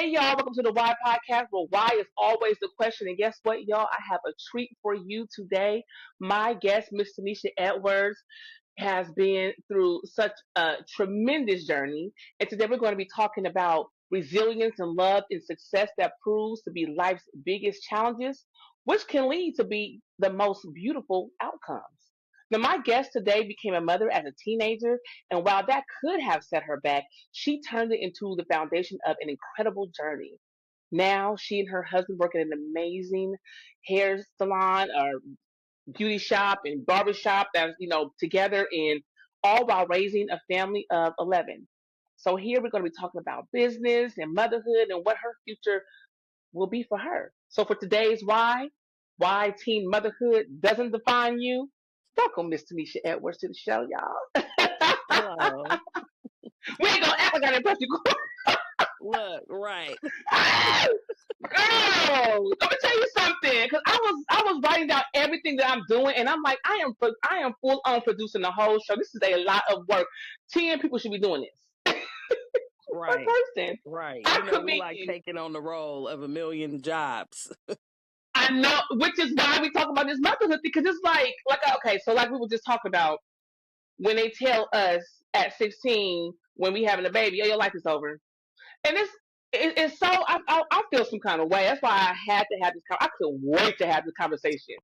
Hey y'all, welcome to the Why Podcast, where why is always the question. And guess what, y'all? I have a treat for you today. My guest, Miss Tanisha Edwards, has been through such a tremendous journey. And today we're going to be talking about resilience and love and success that proves to be life's biggest challenges, which can lead to be the most beautiful outcomes. Now, my guest today became a mother as a teenager, and while that could have set her back, she turned it into the foundation of an incredible journey. Now, she and her husband work at an amazing hair salon or beauty shop and barber shop that's, together and all while raising a family of 11. So here we're going to be talking about business and motherhood and what her future will be for her. So for today's why teen motherhood doesn't define you, welcome Miss Tanisha Edwards to the show, y'all. Hello. We ain't gonna act like I didn't press you. Look, right. Girl, let me tell you something. Because I was writing down everything that I'm doing, and I'm like, I am full on producing the whole show. This is a lot of work. 10 people should be doing this. One Right. person. Right. I You know, could we like be. taking on the role of a million jobs. I know, which is why we talk about this motherhood because it's like okay, so like we were just talking about when they tell us at 16 when we having a baby, oh, your life is over, and it's so I feel some kind of way. That's why I had to have this. I couldn't wait to have this conversation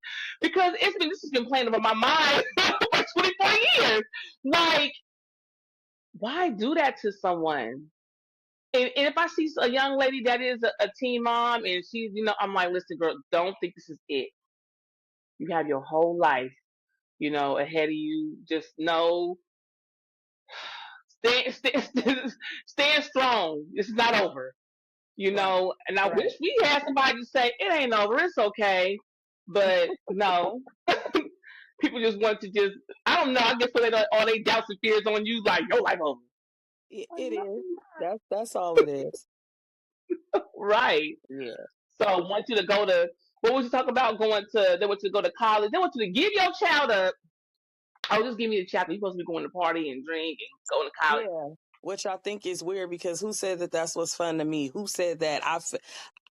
because this has been playing over my mind for 24 years. Like, why do that to someone? And if I see a young lady that is a teen mom and she's, I'm like, listen, girl, don't think this is it. You have your whole life, ahead of you. Just know, stand strong. It's not over. Right. And I wish Right. we had somebody to say it ain't over, it's okay. But no, people just want to just I don't know. I guess put all they doubts and fears on you, like your life over. Like, It no, is. That's all it is. right. Yeah. So I want you to go to what was you talking about? They want you to go to college. They want you to give your child up. Oh, just give me the child. You're supposed to be going to party and drink and go to college. Yeah. Which I think is weird because who said that that's what's fun to me? Who said that?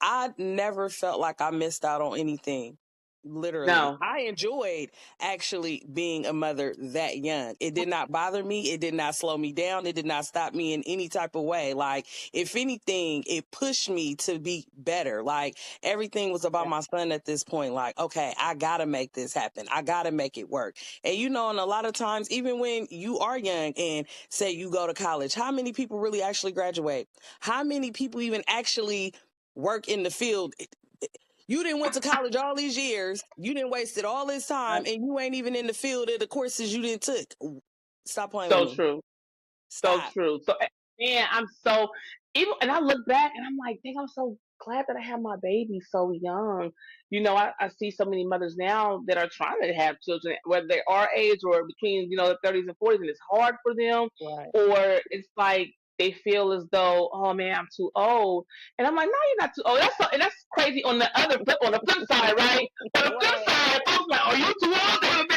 I never felt like I missed out on anything. Literally. No. I enjoyed actually being a mother that young. It did not bother me. It did not slow me down. It did not stop me in any type of way. Like, if anything, it pushed me to be better. Like, everything was about Yeah. my son at this point. Like, okay, I gotta make this happen. I gotta make it work. And and a lot of times, even when you are young and say you go to college, how many people really actually graduate? How many people even actually work in the field? You didn't went to college all these years. You didn't wasted all this time, and you ain't even in the field of the courses you didn't took. Stop playing with So me. true. So Stop. true. So, man, I'm so even, and I look back and I'm like, dang, I'm so glad that I had my baby so young. I see so many mothers now that are trying to have children, whether they are age or between, the 30s and 40s, and it's hard for them, Right. or it's like they feel as though, oh man, I'm too old, and I'm like, no, you're not too old. And that's crazy on on the flip side, right? On the flip Right. side, I was like, are you too old?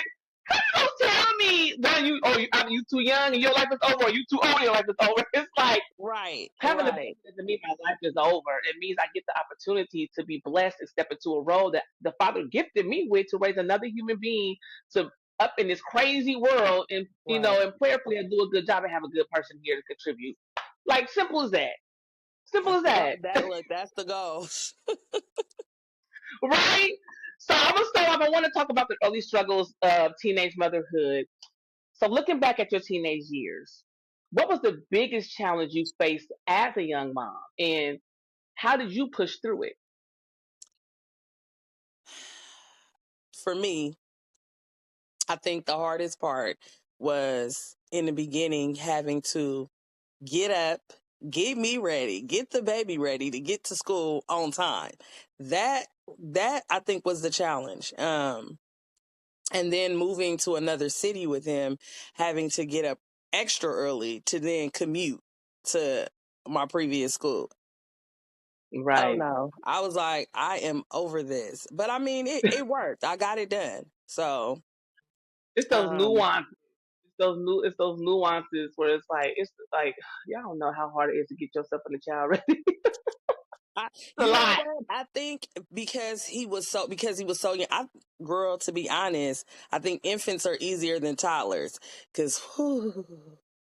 Don't tell me when you too young and your life is over, or you too old and your life is over. It's like Right. having a Right. baby doesn't mean my life is over. It means I get the opportunity to be blessed and step into a role that the Father gifted me with to raise another human being to up in this crazy world and Right. and prayerfully I do a good job and have a good person here to contribute. Like simple as that. Simple That's as the goal. that. That's the goal. Right? So I'm gonna start off. I want to talk about the early struggles of teenage motherhood. So looking back at your teenage years, what was the biggest challenge you faced as a young mom, and how did you push through it? For me, I think the hardest part was in the beginning having to get up, get me ready, get the baby ready to get to school on time. That that I think was the challenge. And then moving to another city with him, having to get up extra early to then commute to my previous school. Oh Right. no. I was like, I am over this. But I mean it worked. I got it done. So It's those um nuances. It's those nuances where it's like y'all don't know how hard it is to get yourself and the child ready. I, a you know lot. what? I think because he was so young. Girl, to be honest, I think infants are easier than toddlers because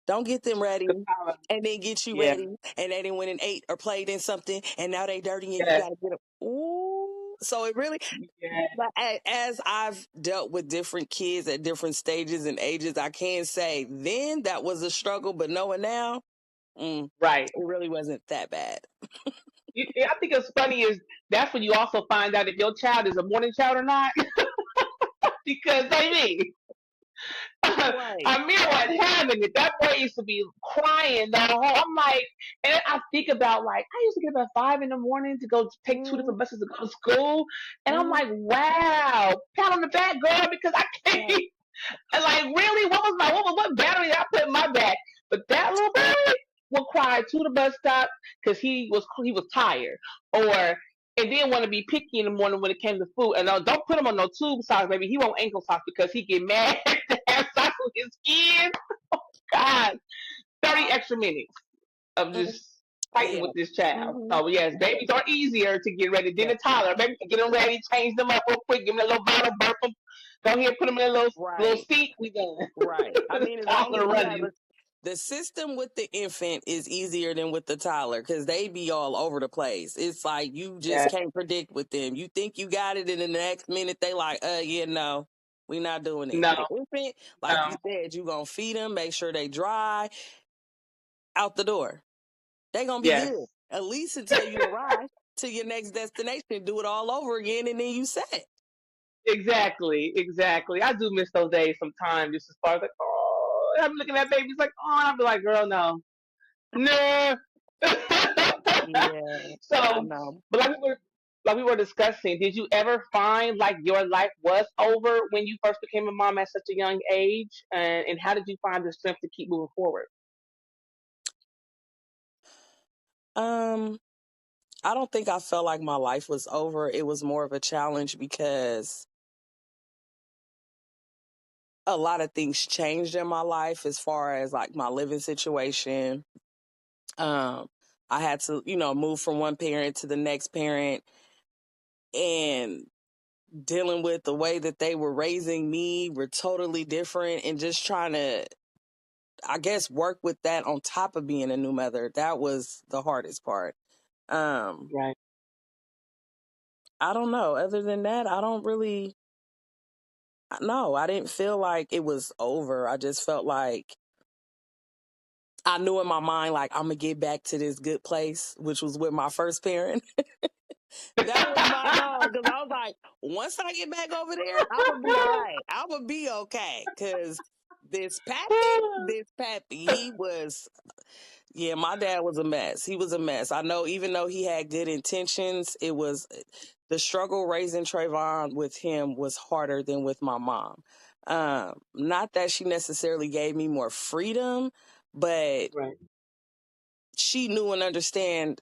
don't get them ready and then get you Yeah. ready and they didn't went and ate or played in something and now they dirty and you Yes. got to get them. Ooh, so it really. Yeah. But as I've dealt with different kids at different stages and ages, I can say then that was a struggle, but knowing now, Right. it really wasn't that bad. I think it's funny is that's when you also find out if your child is a morning child or not. Because baby, Right. I mean, what having it. That boy used to be crying the whole. I'm like, and I think about like I used to get up at 5 in the morning to go take two Mm-hmm. different buses to go to school, and I'm Mm-hmm. like, wow, pat on the back, girl, because I can't. Right. And like, really, what battery did I put in my back? But that little boy would cry to the bus stop because he was tired, or and then want to be picky in the morning when it came to food. And don't put him on no tube socks, baby. He want ankle socks because he get mad to have socks with his skin. God, 30 extra minutes of Mm-hmm. just fighting Yeah. with this child. Mm-hmm. So yes, babies are easier to get ready than Yeah. a toddler. Baby, get them ready, change them up real quick, give them a little bottle, burp them. Go ahead, put them in a little Right. seat. We done. Right. I mean, as long as Toddler you have running. the system with the infant is easier than with the toddler because they be all over the place. It's like you just Yeah. can't predict with them. You think you got it, and in the next minute they like, yeah, no, we not doing it. No. The infant, like you No. said, you gonna feed them, make sure they dry, out the door. They gonna be Yes. good at least until you arrive to your next destination. Do it all over again, and then you set. Exactly. Exactly. I do miss those days sometimes. Just as far as like, oh, I'm looking at babies like, oh, and I'll be like, girl, no, no. Yeah, I So, know. but like we were discussing, did you ever find like your life was over when you first became a mom at such a young age, and how did you find the strength to keep moving forward? Um, I don't think I felt like my life was over. It was more of a challenge because a lot of things changed in my life as far as like my living situation. Um, I had to, move from one parent to the next parent and dealing with the way that they were raising me were totally different and just trying to, I guess, work with that on top of being a new mother. That was the hardest part. Um, Right. I don't know. Other than that, I don't really. No, I didn't feel like it was over. I just felt like I knew in my mind, like, I'm going to get back to this good place, which was with my first parent. That was my goal. Because I was like, once I get back over there, I'm going to be all right. I'm going to be okay. Because this Pappy, he was, yeah, my dad was a mess. He was a mess. I know, even though he had good intentions, it was the struggle raising Trayvon with him was harder than with my mom. Not that she necessarily gave me more freedom, but Right. she knew and understand,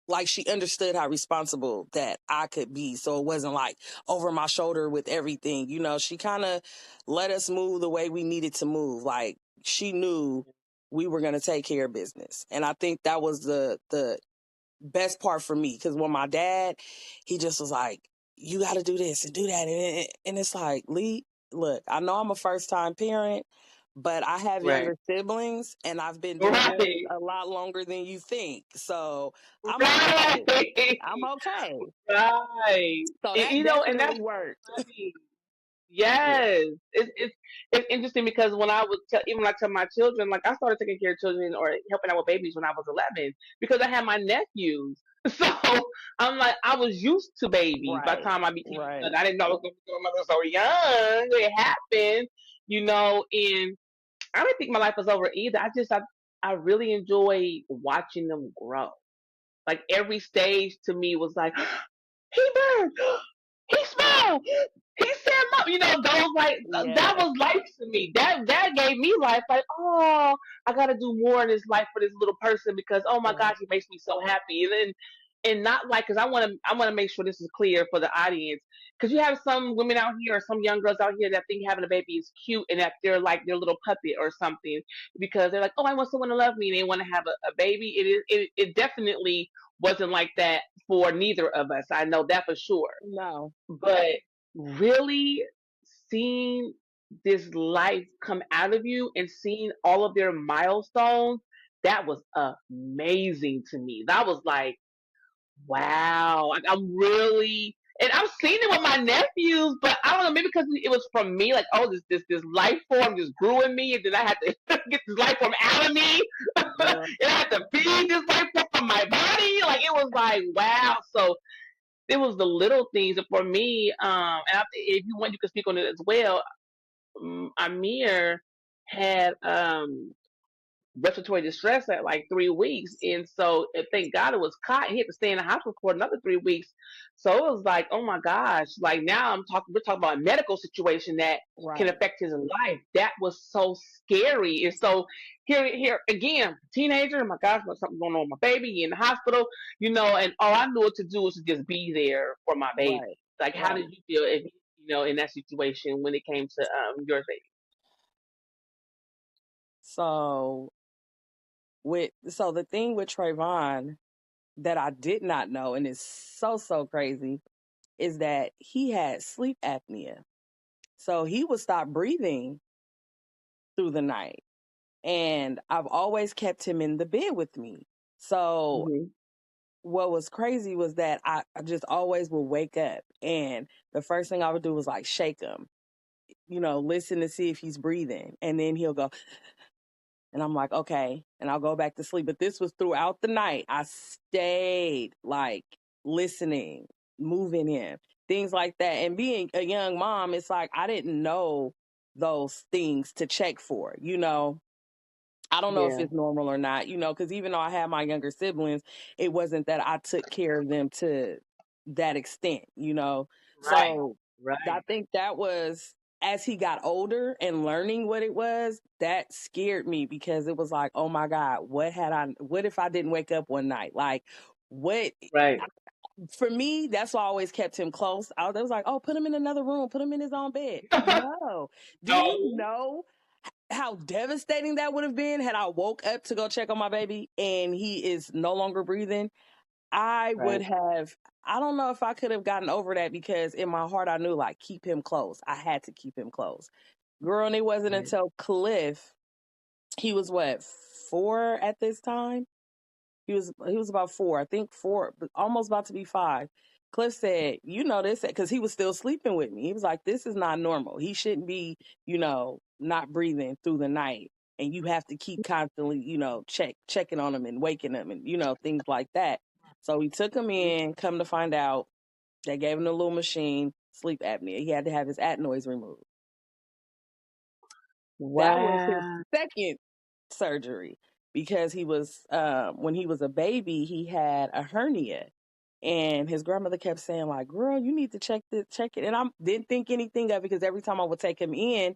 like she understood how responsible that I could be. So it wasn't like over my shoulder with everything. She kind of let us move the way we needed to move. Like she knew we were going to take care of business. And I think that was the best part for me. Cause when my dad, he just was like, you got to do this and do that. And it's like, Lee, look, I know I'm a first time parent, but I have Right. younger siblings and I've been doing this Right. a lot longer than you think. So I'm okay. Right. I'm okay. Right. So And, that and that's definitely so worked. funny. Yeah. Yes, it's interesting because when I was even like to my children, like I started taking care of children or helping out with babies when I was 11 because I had my nephews. So I'm like I was used to babies by the Right. time I became a Right. mother. I didn't know I was going to become a mother so young. It happened, and I didn't think my life was over either. I really enjoy watching them grow. Like every stage to me was like he burned. He smiled. He said, "Mom," those like that Yeah. was life to me. That gave me life. Like, oh, I got to do more in this life for this little person because oh my Right. gosh, he makes me so happy. And not like because I want to make sure this is clear for the audience because you have some women out here or some young girls out here that think having a baby is cute and that they're like their little puppet or something because they're like, oh, I want someone to love me and they want to have a baby. It definitely wasn't like that for neither of us. I know that for sure. No. But really seeing this life come out of you and seeing all of their milestones, that was amazing to me. That was like, wow. Like, I'm really, and I've seen it with my nephews, but I don't know, maybe because it was from me, like, oh, this life form just grew in me, and then I had to get this life form out of me, and Girl. I had to feed this life form from my body. Like, it was like, wow. So it was the little things. And for me, and if you want, you can speak on it as well. Amir had respiratory distress at like 3 weeks, and so thank God it was caught. He had to stay in the hospital for another 3 weeks. So it was like, oh my gosh! Like now we're talking about a medical situation that can Right. affect his life. That was so scary. And so here again, teenager. Oh my gosh, there's something going on with my baby in the hospital. And all I knew what to do was to just be there for my baby. Right. Like, how Right. did you feel if in that situation when it came to your baby? So the thing with Trayvon that I did not know, and it's so crazy, is that he had sleep apnea. So he would stop breathing through the night. And I've always kept him in the bed with me. So Mm-hmm. what was crazy was that I just always would wake up, and the first thing I would do was like shake him, listen to see if he's breathing. And then he'll go, and I'm like, okay. And I'll go back to sleep. But this was throughout the night. I stayed like listening, moving him, things like that. And being a young mom, it's like I didn't know those things to check for, I don't know if Yeah. it's normal or not, because even though I had my younger siblings, it wasn't that I took care of them to that extent. Right. So I Right. think that was, as he got older and learning what it was, that scared me because it was like, oh my God, what if I didn't wake up one night? Like, what? Right. For me, that's why I always kept him close. I was like, oh, put him in another room, put him in his own bed. No. Do you No. know how devastating that would have been had I woke up to go check on my baby and he is no longer breathing? I would Right. have, I don't know if I could have gotten over that because in my heart I knew like keep him close. I had to keep him close. Girl, and it wasn't Right. until Cliff, he was what, 4 at this time? He was about 4, I think 4, but almost about to be 5. Cliff said, "You know this," because he was still sleeping with me. He was like, "This is not normal. He shouldn't be, not breathing through the night, and you have to keep constantly, checking on him and waking him, and things like that." So we took him in. Come to find out, they gave him a little machine, sleep apnea. He had to have his adenoids removed. That was his Wow. second surgery because he was when he was a baby, he had a hernia. And his grandmother kept saying, like, girl, you need to check it. And I didn't think anything of it because every time I would take him in,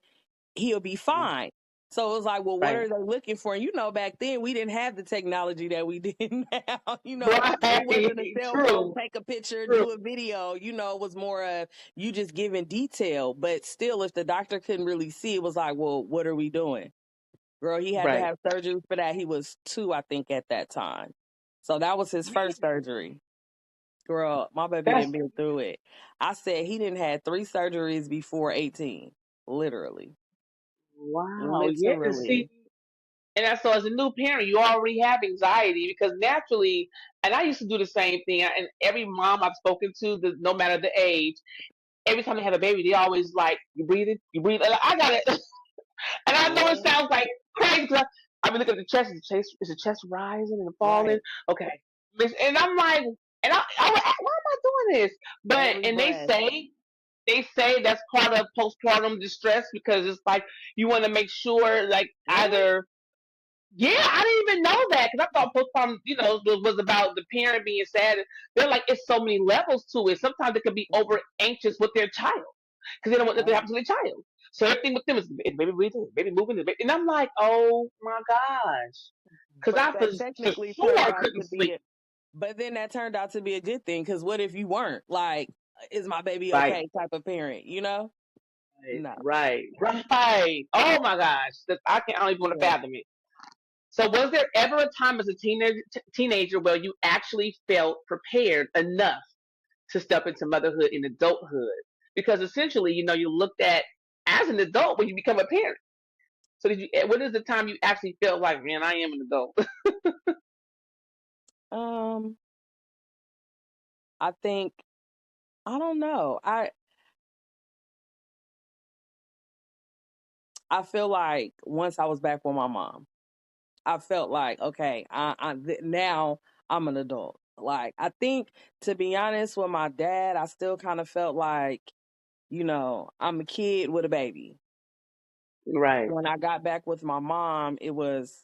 he'll be fine. So it was like, well, what Right. are they looking for? And back then we didn't have the technology that we did now. It wasn't a Right. cell phone, True. take a picture, True. do a video. It was more of you just giving detail. But still, if the doctor couldn't really see, it was like, well, what are we doing? Girl, he had to Right. have surgery for that. He was 2, I think, at that time. So that was his first surgery. Girl, my baby That's didn't been through it. I said he didn't had 3 surgeries before 18. Literally. wow. Yeah. See, Literally. so as a new parent, you already have anxiety because naturally, and I used to do the same thing. And every mom I've spoken to, no matter the age, every time they have a baby, they always like, "You breathing? You breathe?" And I got it. And I know it Girl. sounds like crazy because I mean, look at the chest. Is the chest rising and falling? Right. Okay. And I'm like, I would ask, why am I doing this? But Every and breath. they say that's part of postpartum distress because it's like you want to make sure, like Really? either. Yeah, I didn't even know that because I thought postpartum, was about the parent being sad. They're like, it's so many levels to it. Sometimes they could be over anxious with their child because they don't want that to Right. happen to their child. So everything with them is baby breathing, baby moving, and I'm like, oh my gosh, because But I that for technically turned sure out couldn't to be sleep. it. But then that turned out to be a good thing because what if you weren't? Like, is my baby Right, okay type of parent? right, No. right, right. Oh my gosh, I don't even want to Yeah. fathom it. So, was there ever a time as a teenager where you actually felt prepared enough to step into motherhood and adulthood? Because essentially, you looked at as an adult when you become a parent. So, when is the time you actually felt like, man, I am an adult? Um, I think I don't know. I feel like once I was back with my mom, I felt like okay, now I'm an adult. Like I think to be honest with my dad, I still kind of felt like I'm a kid with a baby. Right. When I got back with my mom, it was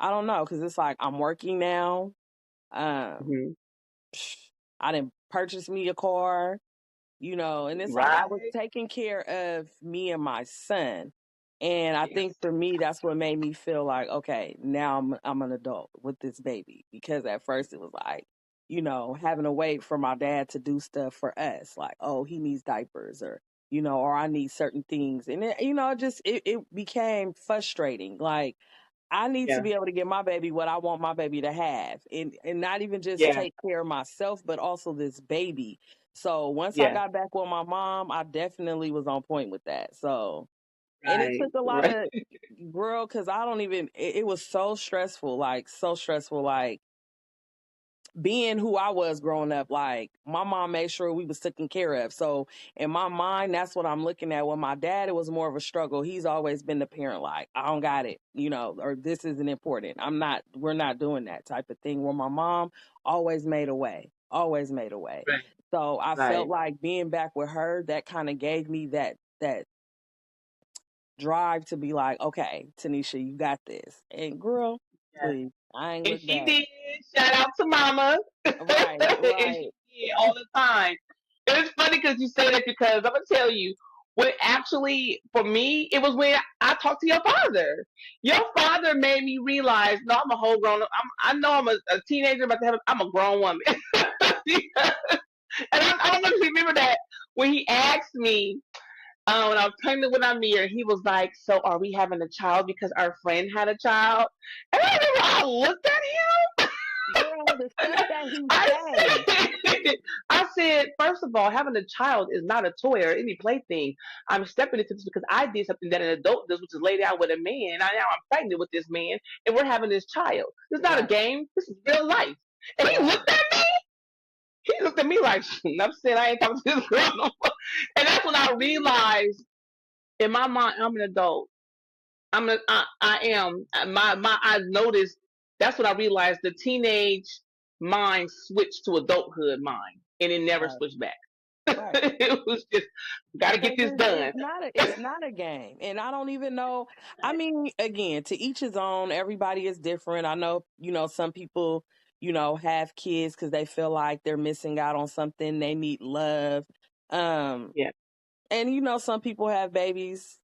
I don't know because it's like I'm working now. Um, Hmm. I didn't purchase me a car. And it's like I was Right. taking care of me and my son. And I think Yes. for me, that's what made me feel like, okay, now I'm an adult with this baby. Because at first it was like, having to wait for my dad to do stuff for us, like, oh, he needs diapers or I need certain things. And it became frustrating. Like I need to Yeah. be able to give my baby what I want my baby to have and not even just Yeah. take care of myself, but also this baby. So once I Yeah. got back with my mom, I definitely was on point with that. So, and it Right. took a lot Right. of girl, cause I don't even, it was so stressful, like so stressful. Like being who I was growing up, like my mom made sure we was taken care of. So in my mind, that's what I'm looking at. With my dad, it was more of a struggle. He's always been the parent, like, I don't got it, or this isn't important. We're not doing that type of thing. Where my mom always made a way, always made a way. Right. So I felt Right. like being back with her, that kind of gave me that drive to be like, okay, Tanisha, you got this. And girl, Yeah. please, I ain't And look she back. did. Shout out to Mama. Right, And right. she did all the time. It's funny because you say that because I'm gonna tell you when actually for me it was when I talked to your father. Your father made me realize no, I'm a whole grown. I know I'm a teenager, but I'm a grown woman. And I don't know if you remember that when he asked me when I was pregnant with Amir, he was like, "So are we having a child because our friend had a child?" And I remember I looked at him. Girl, the stuff that he I say. said, I said, first of all, having a child is not a toy or any plaything. I'm stepping into this because I did something that an adult does, which is lay down with a man. And now I'm pregnant with this man, and we're having this child. It's not a Right, game. This is real life. And he right, looked at me. He looked at me like, I'm saying I ain't talking to this girl no more. And that's when I realized, in my mind, I'm an adult. I am. I noticed. That's what I realized. The teenage mind switched to adulthood mind, and it never right, switched back. right. It was just got to Because get this done. it's not a game. And I don't even know. I mean, again, to each his own. Everybody is different. I know, some people, have kids because they feel like they're missing out on something. They need love. Um, Yeah, and some people have babies,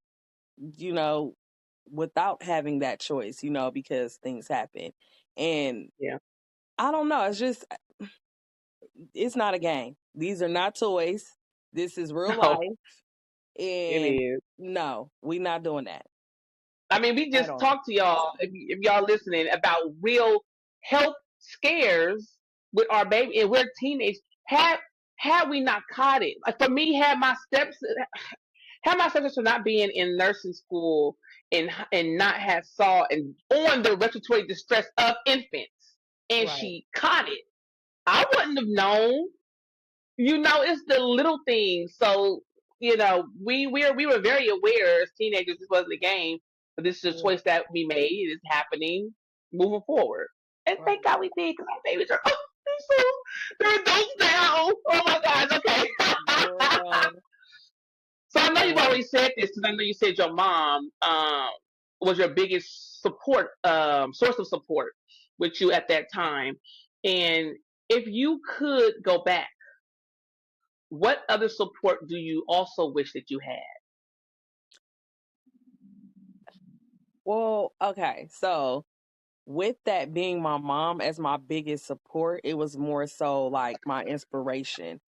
you know, without having that choice, because things happen. And yeah. I don't know. It's not a game. These are not toys. This is real No, life. it And is. no, we're not doing that I mean, we at just all. talked to y'all, if y'all listening, about real health scares with our baby, and we're teenage. Had we not caught it, like for me, had my stepsister not being in nursing school and not have saw and on the respiratory distress of infants, and Right. she caught it, I wouldn't have known. It's the little things. So we were very aware as teenagers. This wasn't a game, but this is a Yeah. choice that we made. It is happening moving forward, and Right. thank God we did because our babies are they're adults now. Oh my God. Okay. Girl. So I know you've Um, already said this because I know you said your mom was your biggest support source of support with you at that time. And if you could go back, what other support do you also wish that you had? well, okay. So with that being my mom as my biggest support, it was more so like my inspiration.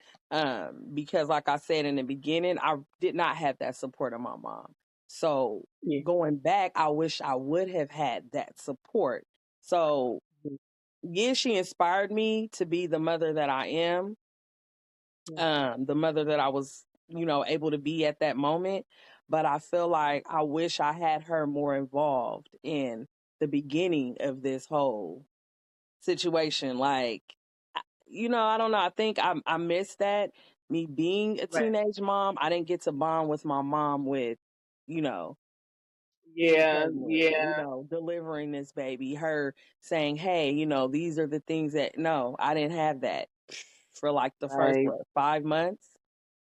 Because like I said in the beginning, I did not have that support of my mom. So Yeah, going back, I wish I would have had that support. So, yeah, she inspired me to be the mother that I am, the mother that I was, able to be at that moment. But I feel like I wish I had her more involved in the beginning of this whole situation. Like, I don't know. I think I missed that. Me being a Right. teenage mom, I didn't get to bond with my mom with, you know, me Yeah, pregnant, yeah, delivering this baby, her saying, hey, these are the things that, no, I didn't have that for like the first, right. what, 5 months.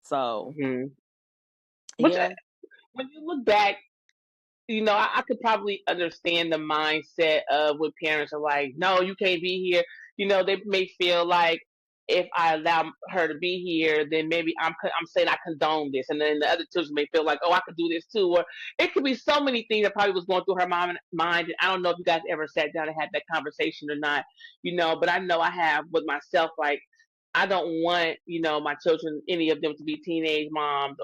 So, Hmm. Which, yeah, when you look back, I could probably understand the mindset of when parents are like, no, you can't be here. They may feel like if I allow her to be here, then maybe I'm saying I condone this, and then the other children may feel like, oh, I could do this too, or it could be so many things that probably was going through her mind. And I don't know if you guys ever sat down and had that conversation or not, but I know I have with myself, like. I don't want, my children, any of them to be teenage moms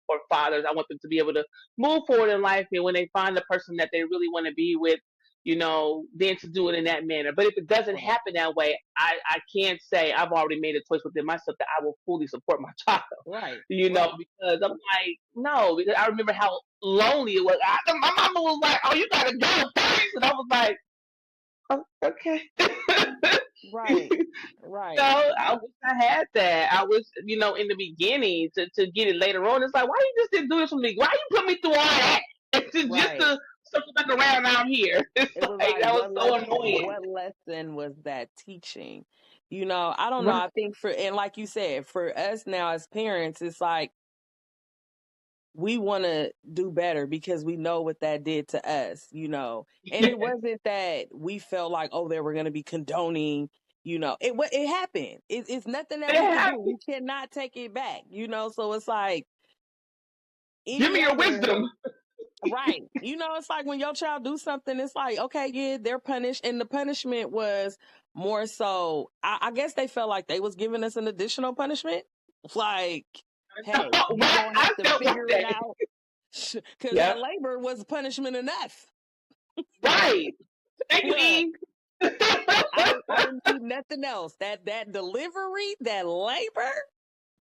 or fathers. I want them to be able to move forward in life, and when they find the person that they really want to be with, then to do it in that manner. But if it doesn't right, happen that way, I can't say I've already made a choice within myself that I will fully support my child. right, right, Because I'm like, no, because I remember how lonely it was. My mama was like, "Oh, you gotta go first," and I was like, oh, "Okay." right, right, I wish I had that. I was, in the beginning to get it later on. It's like, why you just didn't do this for me? Why you put me through all that just right. to circle back around out here? It's It was like like that was so annoying. what lesson was that teaching? I don't know. Right. I think and like you said, for us now as parents, it's like we want to do better because we know what that did to us. And it wasn't that we felt like, oh, they were going to be condoning, it happened. It's nothing that It we can do. We happened. cannot take it back, so it's like Give any me your other. wisdom. Right. It's like when your child do something, it's like, okay, yeah, they're punished. And the punishment was more so, I guess they felt like they was giving us an additional punishment. Like, hey, you Right. gonna I have to felt like figure it that. out. Cause Yep. that labor was punishment enough. Right. Thank you, Look, Eve. I didn't need nothing else. That delivery, that labor,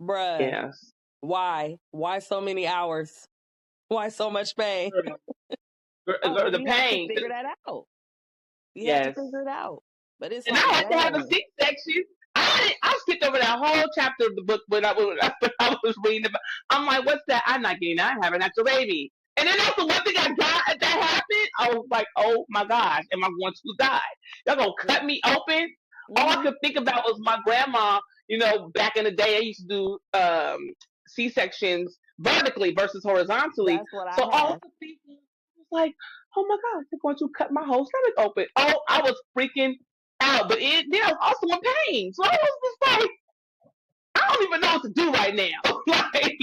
bruh. Yes. Why? Why so many hours? Why so much pain? Oh, but The we had to pain. figure that out. We had to Yes. figure it out. But it's And I like, had to have a dang, C-section. I skipped over that whole chapter of the book when I was reading about. I'm like, what's that? I'm not getting that. I have an actual baby. And then that's the one thing I got that happened. I was like, oh my gosh, am I going to die? Y'all gonna cut me open? All I hmm could think about was my grandma. Back in the day, I used to do C-sections vertically versus horizontally. that's what I So all I had. could think was like, oh my gosh, they're going to cut my whole stomach open. Oh, I was freaking out, but I was also in pain. So I was just like, I don't even know what to do right now. Like,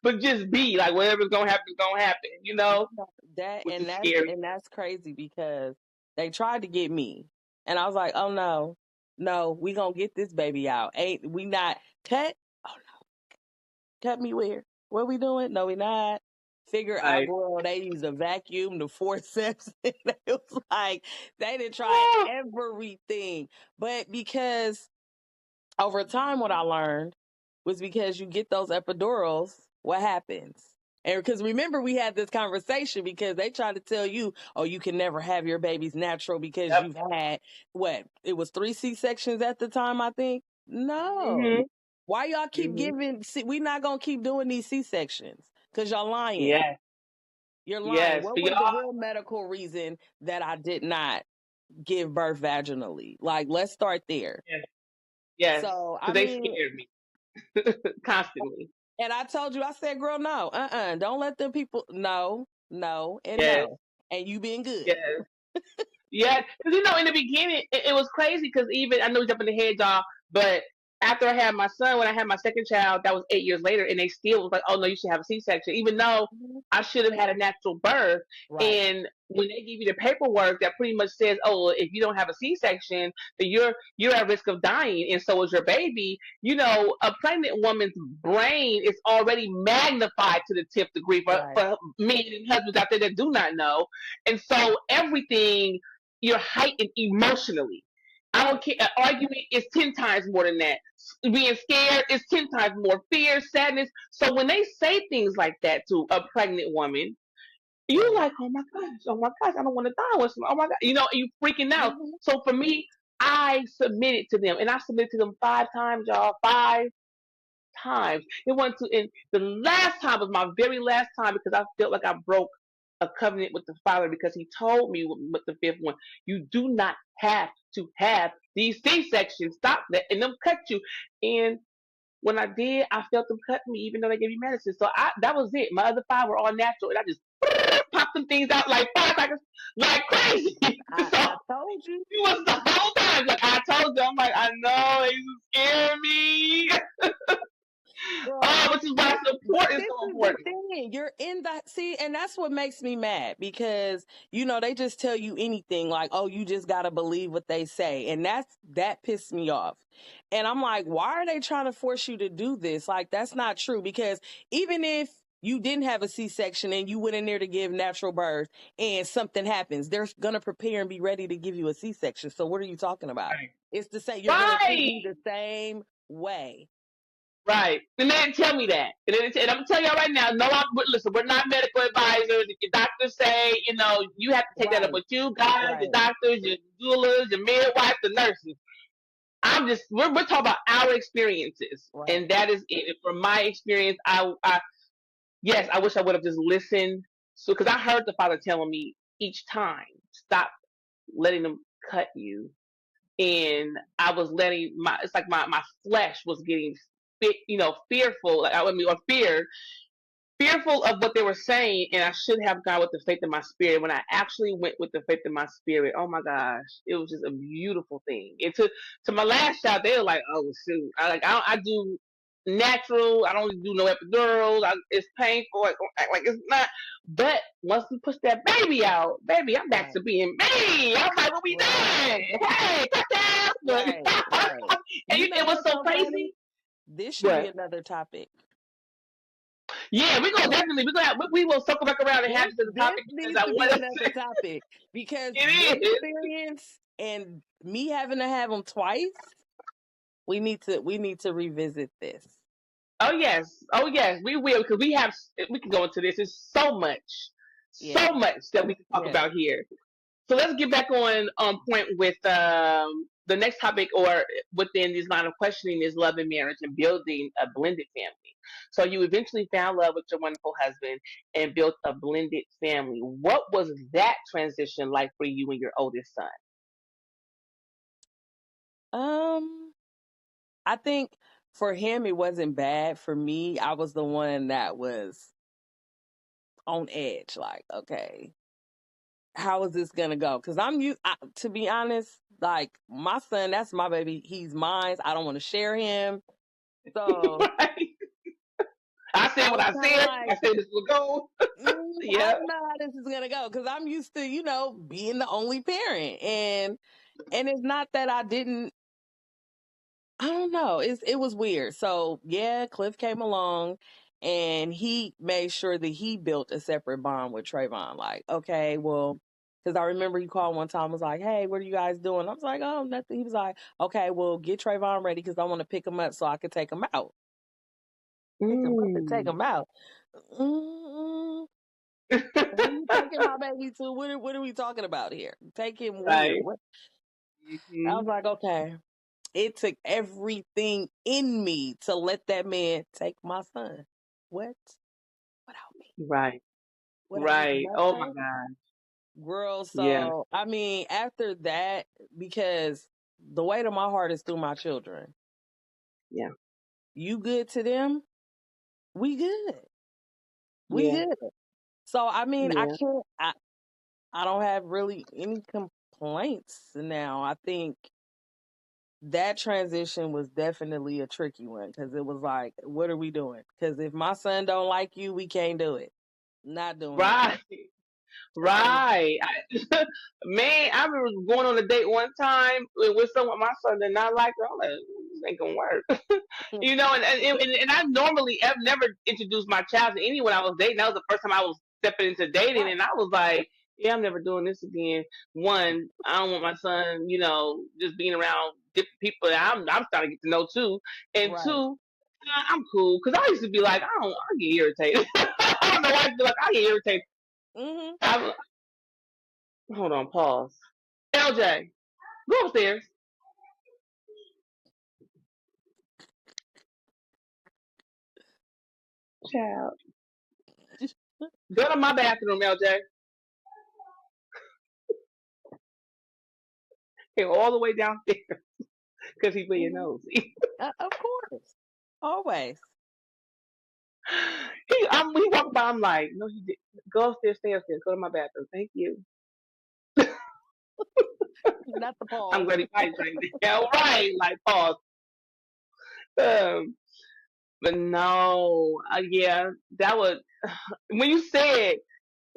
but just be like, whatever's gonna happen is gonna happen, That which and is scary. that's crazy because they tried to get me, and I was like, oh no, no, we gonna get this baby out. Ain't we not cut? Oh no, cut me where? What we doing? No, we not. Figure out, Right. girl. They used a vacuum, the forceps. It was like they didn't try Oh, everything, but because over time, what I learned was because you get those epidurals, what happens? And because remember, we had this conversation because they try to tell you, oh, you can never have your babies natural because yep. you've had what? It was 3 C-sections at the time, I think. No. Mhm. Why y'all keep Mhm. giving? See, we not gonna keep doing these C-sections because y'all lying. Yes. You're lying. Yes. What But was the y'all. real medical reason that I did not give birth vaginally? Like, let's start there. Yes. Yes. So, I Because they mean, scared me constantly. and I told you, I said, girl, no, don't let them people, no, no, and Yes. no. And you being good. Yes. Yeah, because in the beginning it was crazy. Because even I know we jumping ahead, y'all, but after I had my son, when I had my second child, that was 8 years later, and they still was like, "Oh no, you should have a C-section," even though Mhm. I should have had a natural birth. Right, And when they give you the paperwork that pretty much says, "Oh, if you don't have a C-section, then you're at risk of dying, and so is your baby." A pregnant woman's brain is already magnified to the 10th degree for right, for men and husbands out there that do not know, and so everything you're heightened emotionally. I Right. don't care. An argument is 10 times more than that. Being scared is 10 times more. Fear, sadness. So when they say things like that to a pregnant woman, you're Right. like, oh my gosh, I don't want to die with someone. Oh my God. You know, you freaking out. Hmm. So for me, I submitted to them, and I submitted to them 5 times, y'all. 5 times. It went to, and the last time was my very last time because I felt like I broke a covenant with the Father because He told me with the fifth one, you do not have to have these C-sections. Stop that, and them cut you. And when I did, I felt them cut me, even though they gave me medicine. So that was it. My other 5 were all natural, and I just popped them things out like firecrackers, like crazy. So I told you. it was the whole time. Like I told you, I'm like, I know they scared me. Girl, Oh, which is why it's but important. It's this so is the important. thing. You're in that. See, and that's what makes me mad because, they just tell you anything like, oh, you just got to believe what they say. And that pissed me off. And I'm like, why are they trying to force you to do this? Like, that's not true because even if you didn't have a C-section and you went in there to give natural birth and something happens, they're going to prepare and be ready to give you a C-section. So what are you talking about? Right. It's the same. You're going to treat Right. me the same way. Right. And they didn't tell me that. And I'm gonna tell y'all right now, no, listen, we're not medical advisors. If your doctors say, you have to take that up Right. with you guys, your Right. doctors, your doulas, your midwives, the nurses. We're talking about our experiences. Right. And that is it. And from my experience, yes, I wish I would have just listened. So, cause I heard the Father telling me each time, stop letting them cut you. And I was letting it's like my flesh was getting fearful, like I mean, or fearful of what they were saying, and I should have gone with the faith in my spirit. When I actually went with the faith in my spirit, oh my gosh, it was just a beautiful thing. And to my last shot, they were like, "Oh shoot, I do natural. I don't do no epidurals. It's painful. Like it's not." But once we push that baby out, baby, I'm back Right. to being me. I'm like, "What we Right. doing? Hey, cut that!" But Right. Right. and You know it was what's so so funny? crazy. This should be But another topic. yeah, we will circle back around and have This this as a this topic because needs I to be want another to. topic because your It is. experience and me having to have them twice, we need to revisit this. Oh yes, we will because we can go into this. There's Yeah. so much that we can talk Yeah. about here. So let's get back on point with the next topic, or within this line of questioning, is love and marriage and building a blended family. So you eventually found love with your wonderful husband and built a blended family. What was that transition like for you and your oldest son? Um, I think for him it wasn't bad. For me, I was the one that was on edge. Like, okay, how is this gonna go? Because to be honest, like my son, that's my baby. He's mine. I don't want to share him. So Right? I I said what was I kind of said. like, I said this will go. I Yeah. don't know how this is gonna go because I'm used to, being the only parent, and it's not that I didn't. I don't know. It was weird. So yeah, Cliff came along, and he made sure that he built a separate bond with Trayvon. Like, okay, well, because I remember he called one time, was like, "Hey, what are you guys doing?" I was like, "Oh, nothing." He was like, "Okay, well, get Trayvon ready because I want to pick him up so I can take him out." Pick him up and take Mm. him out. Mm-mm. Where you taking my baby to? What are we talking about here? Take him where? Right. What? I was Hmm. like, okay. It took everything in me to let that man take my son. What? Without me. Right. Without me. Right. Oh my Nothing. God. Girl, Yeah. so I mean, after that, because the weight of my heart is through my children. Yeah. You good to them? We good. We Yeah. good. So I mean, I Yeah. can't I don't have really any complaints now. I think that transition was definitely a tricky one because it was like, what are we doing? Because if my son don't like you, we can't do it. Not doing it. Right. So Right. Man, I remember going on a date one time with someone my son did not like her. I'm like, this ain't gonna work. And I normally have never introduced my child to anyone I was dating. That was the first time I was stepping into dating, right, and I was like, Yeah, I'm never doing this again. One, I don't want my son, just being around different people that I'm starting to get to know too. And Right. two, I'm cool because I used to be like, I get irritated. I don't know why I feel like I get irritated. Hmm. I, hold on, pause. LJ, go upstairs. Child, go to my bathroom, LJ. Came all the way downstairs because he being Hmm. nosy. Of course. Always. He walked by. I'm like, no, he did. Go upstairs, stay upstairs. Go to my bathroom. Thank you. Not the I'm pause. glad he probably drank it. Yeah, right. Like pause. Um, but no, yeah, that was when you said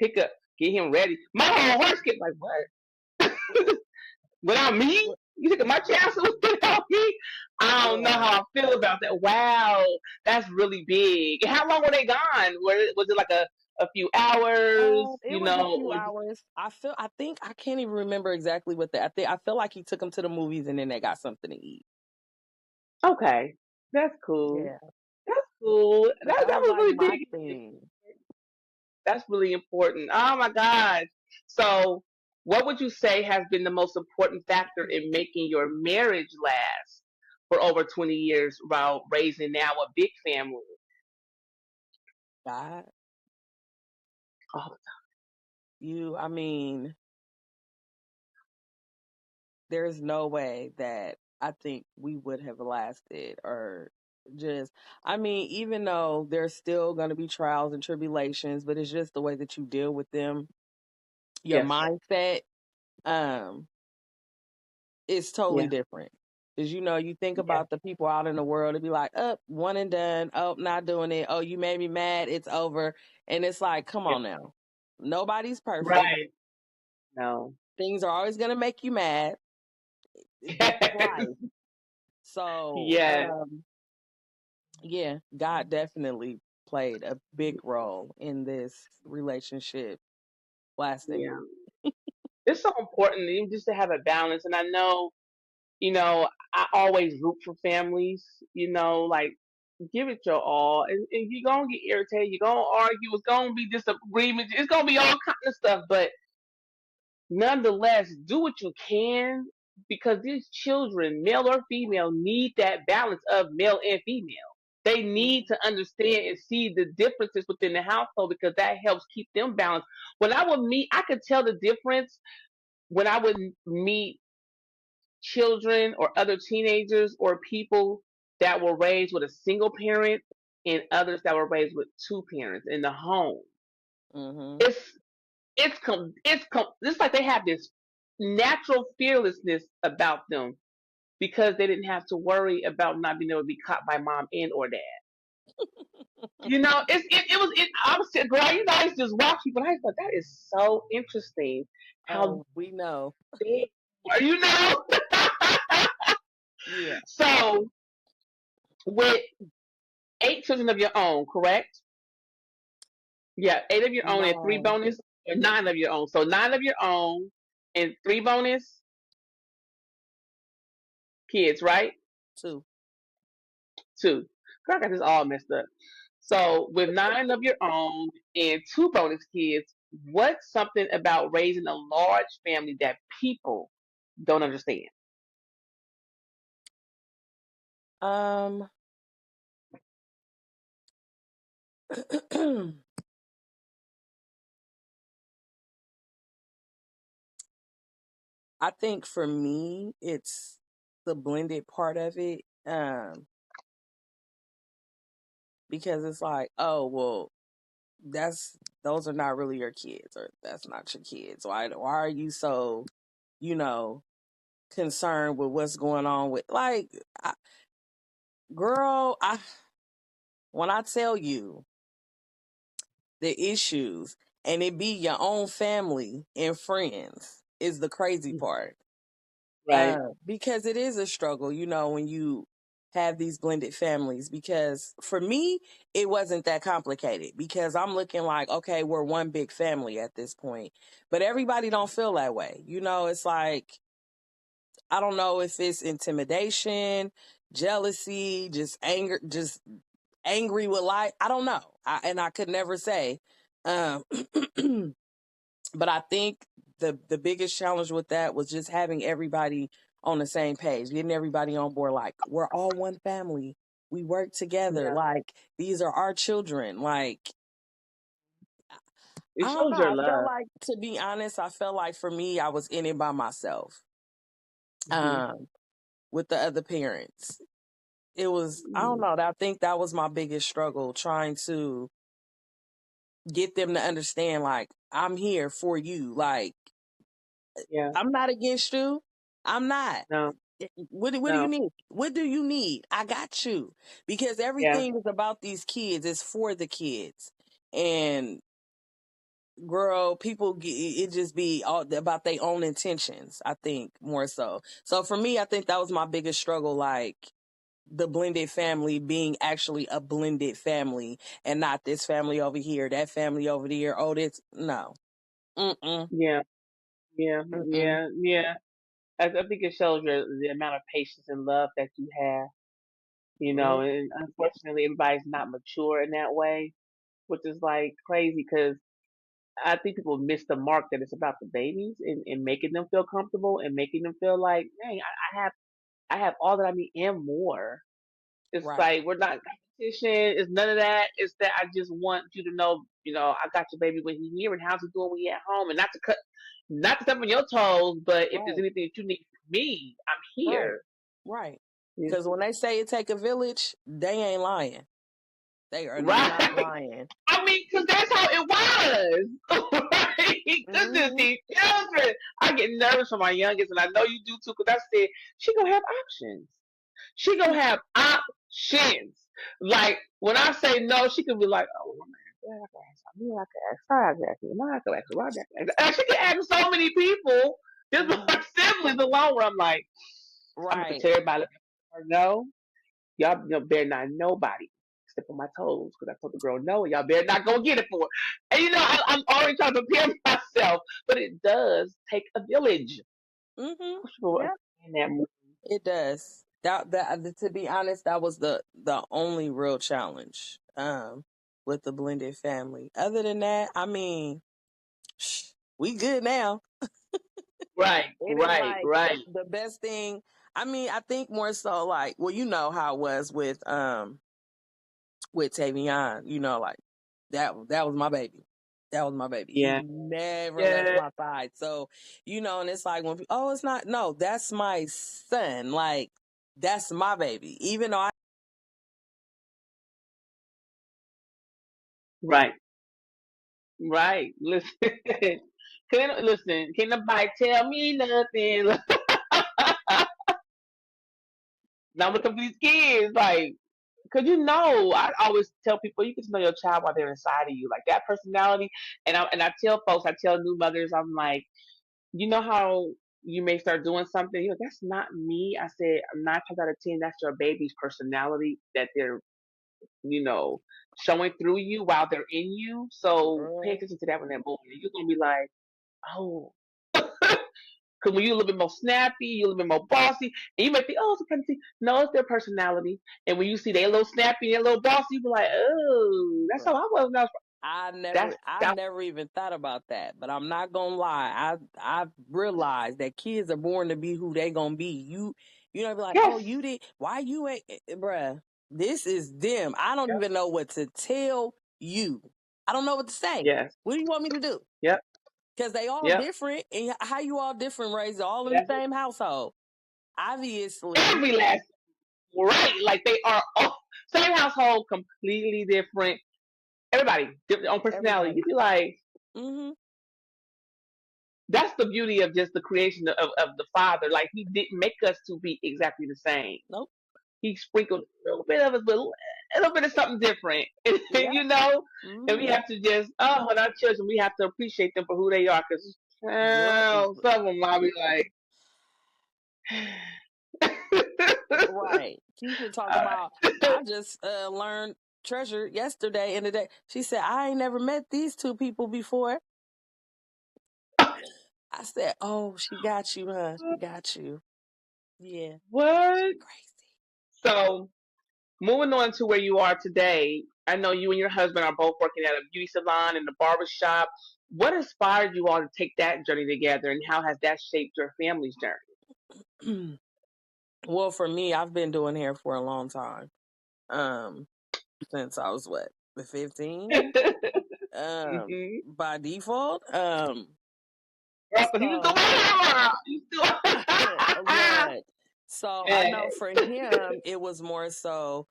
pick up, get him ready. My whole heart skipped. Like what? Without me? You took my chances without me? I don't know Yeah. how I feel about that. Wow, that's really big. How long were they gone? Was it like a few hours? It was a few hours. I think I can't even remember exactly what I feel like he took them to the movies and then they got something to eat. Okay, that's cool. Yeah. That's cool. But That that that was was like really my big. thing. That's really important. Oh my gosh. So, what would you say has been the most important factor in making your marriage last for over 20 years while raising now a big family? God, Oh, I mean, there's no way that I think we would have lasted or just, I mean, even though there's still going to be trials and tribulations, but it's just the way that you deal with them, your yes. mindset, um, is totally Yeah. different. Because you think Yeah. about the people out in the world, it'd be like, oh, one and done. Oh, not doing it. Oh, you made me mad. It's over. And it's like, come Yeah. on now. Nobody's perfect. Right. No. Things are always going to make you mad. This is life. So, Yes. yeah, God definitely played a big role in this relationship lasting. Yeah. It's so important even just to have a balance. And I know, I always root for families, like give it your all. And you're going to get irritated. You're going to argue. It's going to be disagreements. It's going to be all kind of stuff. But nonetheless, do what you can because these children, male or female, need that balance of male and female. They need Mhm. to understand and see the differences within the household because that helps keep them balanced. When I would meet, I could tell the difference when I would meet children or other teenagers or people that were raised with a single parent and others that were raised with two parents in the home. Mhm. It's it's like they have this natural fearlessness about them because they didn't have to worry about not being able to be caught by mom and or dad. It was I was girl, I used to just watch people. And I thought that is so interesting how Oh, we know. they are. Yeah. So with 8 children of your own, correct? Yeah, 8 of your own and three 9, bonus, or 9 of your own. So 9 of your own and three bonus kids, right? 2. Two. Girl, I got this all messed up. So with 9 of your own and two bonus kids, what's something about raising a large family that people don't understand? Um, I think for me, it's the blended part of it. Because it's like, oh well, those are not really your kids, or that's not your kids. Why are you so, you know, concerned with what's going on with girl? When I tell you the issues, and it be your own family and friends, is the crazy part. Right. Because it is a struggle, when you have these blended families, because for me it wasn't that complicated, because I'm looking like, okay, we're one big family at this point. But everybody don't feel that way. It's like, I don't know if it's intimidation, jealousy, just anger, just angry with life. I don't know. And I could never say. Um, but I think the biggest challenge with that was just having everybody on the same page, getting everybody on board. Like, we're all one family. We work together. Yeah. Like, these are our children. Like, It I don't shows know. your I felt love. like, to be honest, I felt like for me, I was in it by myself. Hmm. Um, with the other parents. It was, I don't know, I think that was my biggest struggle, trying to get them to understand, like, I'm here for you. Like, Yeah. I'm not against you. I'm not. No. What do you No. need? What do you need? I got you. Because Yeah. everything is about these kids. It's for the kids. And girl, people it just be all about their own intentions, I think, more so. So for me, I think that was my biggest struggle, like the blended family being actually a blended family, and not this family over here, that family over there. Oh, this no. Mm-mm. Yeah. Yeah. Mm-mm. Yeah. Yeah. I think it shows the amount of patience and love that you have. Mm, And unfortunately, everybody's not mature in that way, which is like crazy because I think people miss the mark that it's about the babies and making them feel comfortable and making them feel like, dang, I have all that I need and more. It's right. like we're not competition. It's none of that. It's that I just want you to know, I got your baby when he's here and how's he doing when he at home, and not to step on your toes, but if there's Right. anything that you need from me, I'm Right. here. Right. You Because when they say it take a village, they ain't lying. They are Right? not lying. I mean, because that's how it was. Right? Goodness, Hmm. these children. I get nervous for my youngest, and I know you do too, because I said she gonna have options. She gonna have options. Like when I say no, she could be like, "Oh, well, man, I can ask me, I can ask her, I can ask him, I can ask Roger, I can ask." She can ask so many people, just Hmm. my siblings alone. Where I'm like, I'm gonna Right. tell everybody, let her know. Y'all better not nobody step on my toes because I told the girl no, and y'all better not go get it for her. And I'm already trying to prepare myself, but it does take a village. Hmm. People Yeah, understand that more. it does. That to be honest, that was the only real challenge with the blended family. Other than that, I mean, we good now. Right, It is right, like right. the best thing. I mean, I think more so like, well, you know how it was with Tavion, like that was my baby. That was my baby. He Yeah, never left yeah. my side. So, and it's like when oh, it's not, no, that's my son. Like, that's my baby. Even though Right, right. Listen, can nobody tell me nothing? Now look at these kids, like, cause I always tell people you get to know your child while they're inside of you, like that personality. And I tell folks, I tell new mothers, I'm like, how you may start doing something, that's not me. I said 9 times out of 10, that's your baby's personality that they're, you know, showing through you while they're in you. So pay mm, attention to that when they're born. You're gonna be like, oh, because when you're a little bit more snappy, you're a little bit more bossy, and you might think, oh, it's a kind of thing. No, it's their personality. And when you see they a little snappy and a little bossy, you be like, oh, that's how I was when I was. That's I that. never even thought about that. But I'm not gonna lie. I realized that kids are born to be who they gonna be. Be like, Yes, oh, you did, why you ain't, bruh, this is them. I don't yep, even know what to tell you. I don't know what to say. yes, What do you want me to do? yep, Because they all yep. different. And how you all different, raised all in the That's it. same household? Obviously. Every last right, like they are all same household, completely different. Everybody different on personality. Everybody. You'd be like, Mm-hmm. that's the beauty of just the creation of the Father. Like He didn't make us to be exactly the same. Nope. He sprinkled a little bit of us, but a little bit of something different, Yeah. And we Mm-hmm. have to just, when our children, we have to appreciate them for who they are, because Girl, some of them I'll be like, Right. Keisha talk All about, right. I just learned treasure yesterday and today. She said, I ain't never met these two people before. I said, oh, she got you, huh? She got you. Yeah. She What? crazy. So, moving on to where you are today, I know you and your husband are both working at a beauty salon and a barber shop. What inspired you all to take that journey together, and how has that shaped your family's Well, for me, I've been doing hair for a long time. Um, since I was what, 15? journey? Hmm. By default. Girl, so he's So doing He's doing. look. So I know Hey. for him it was more so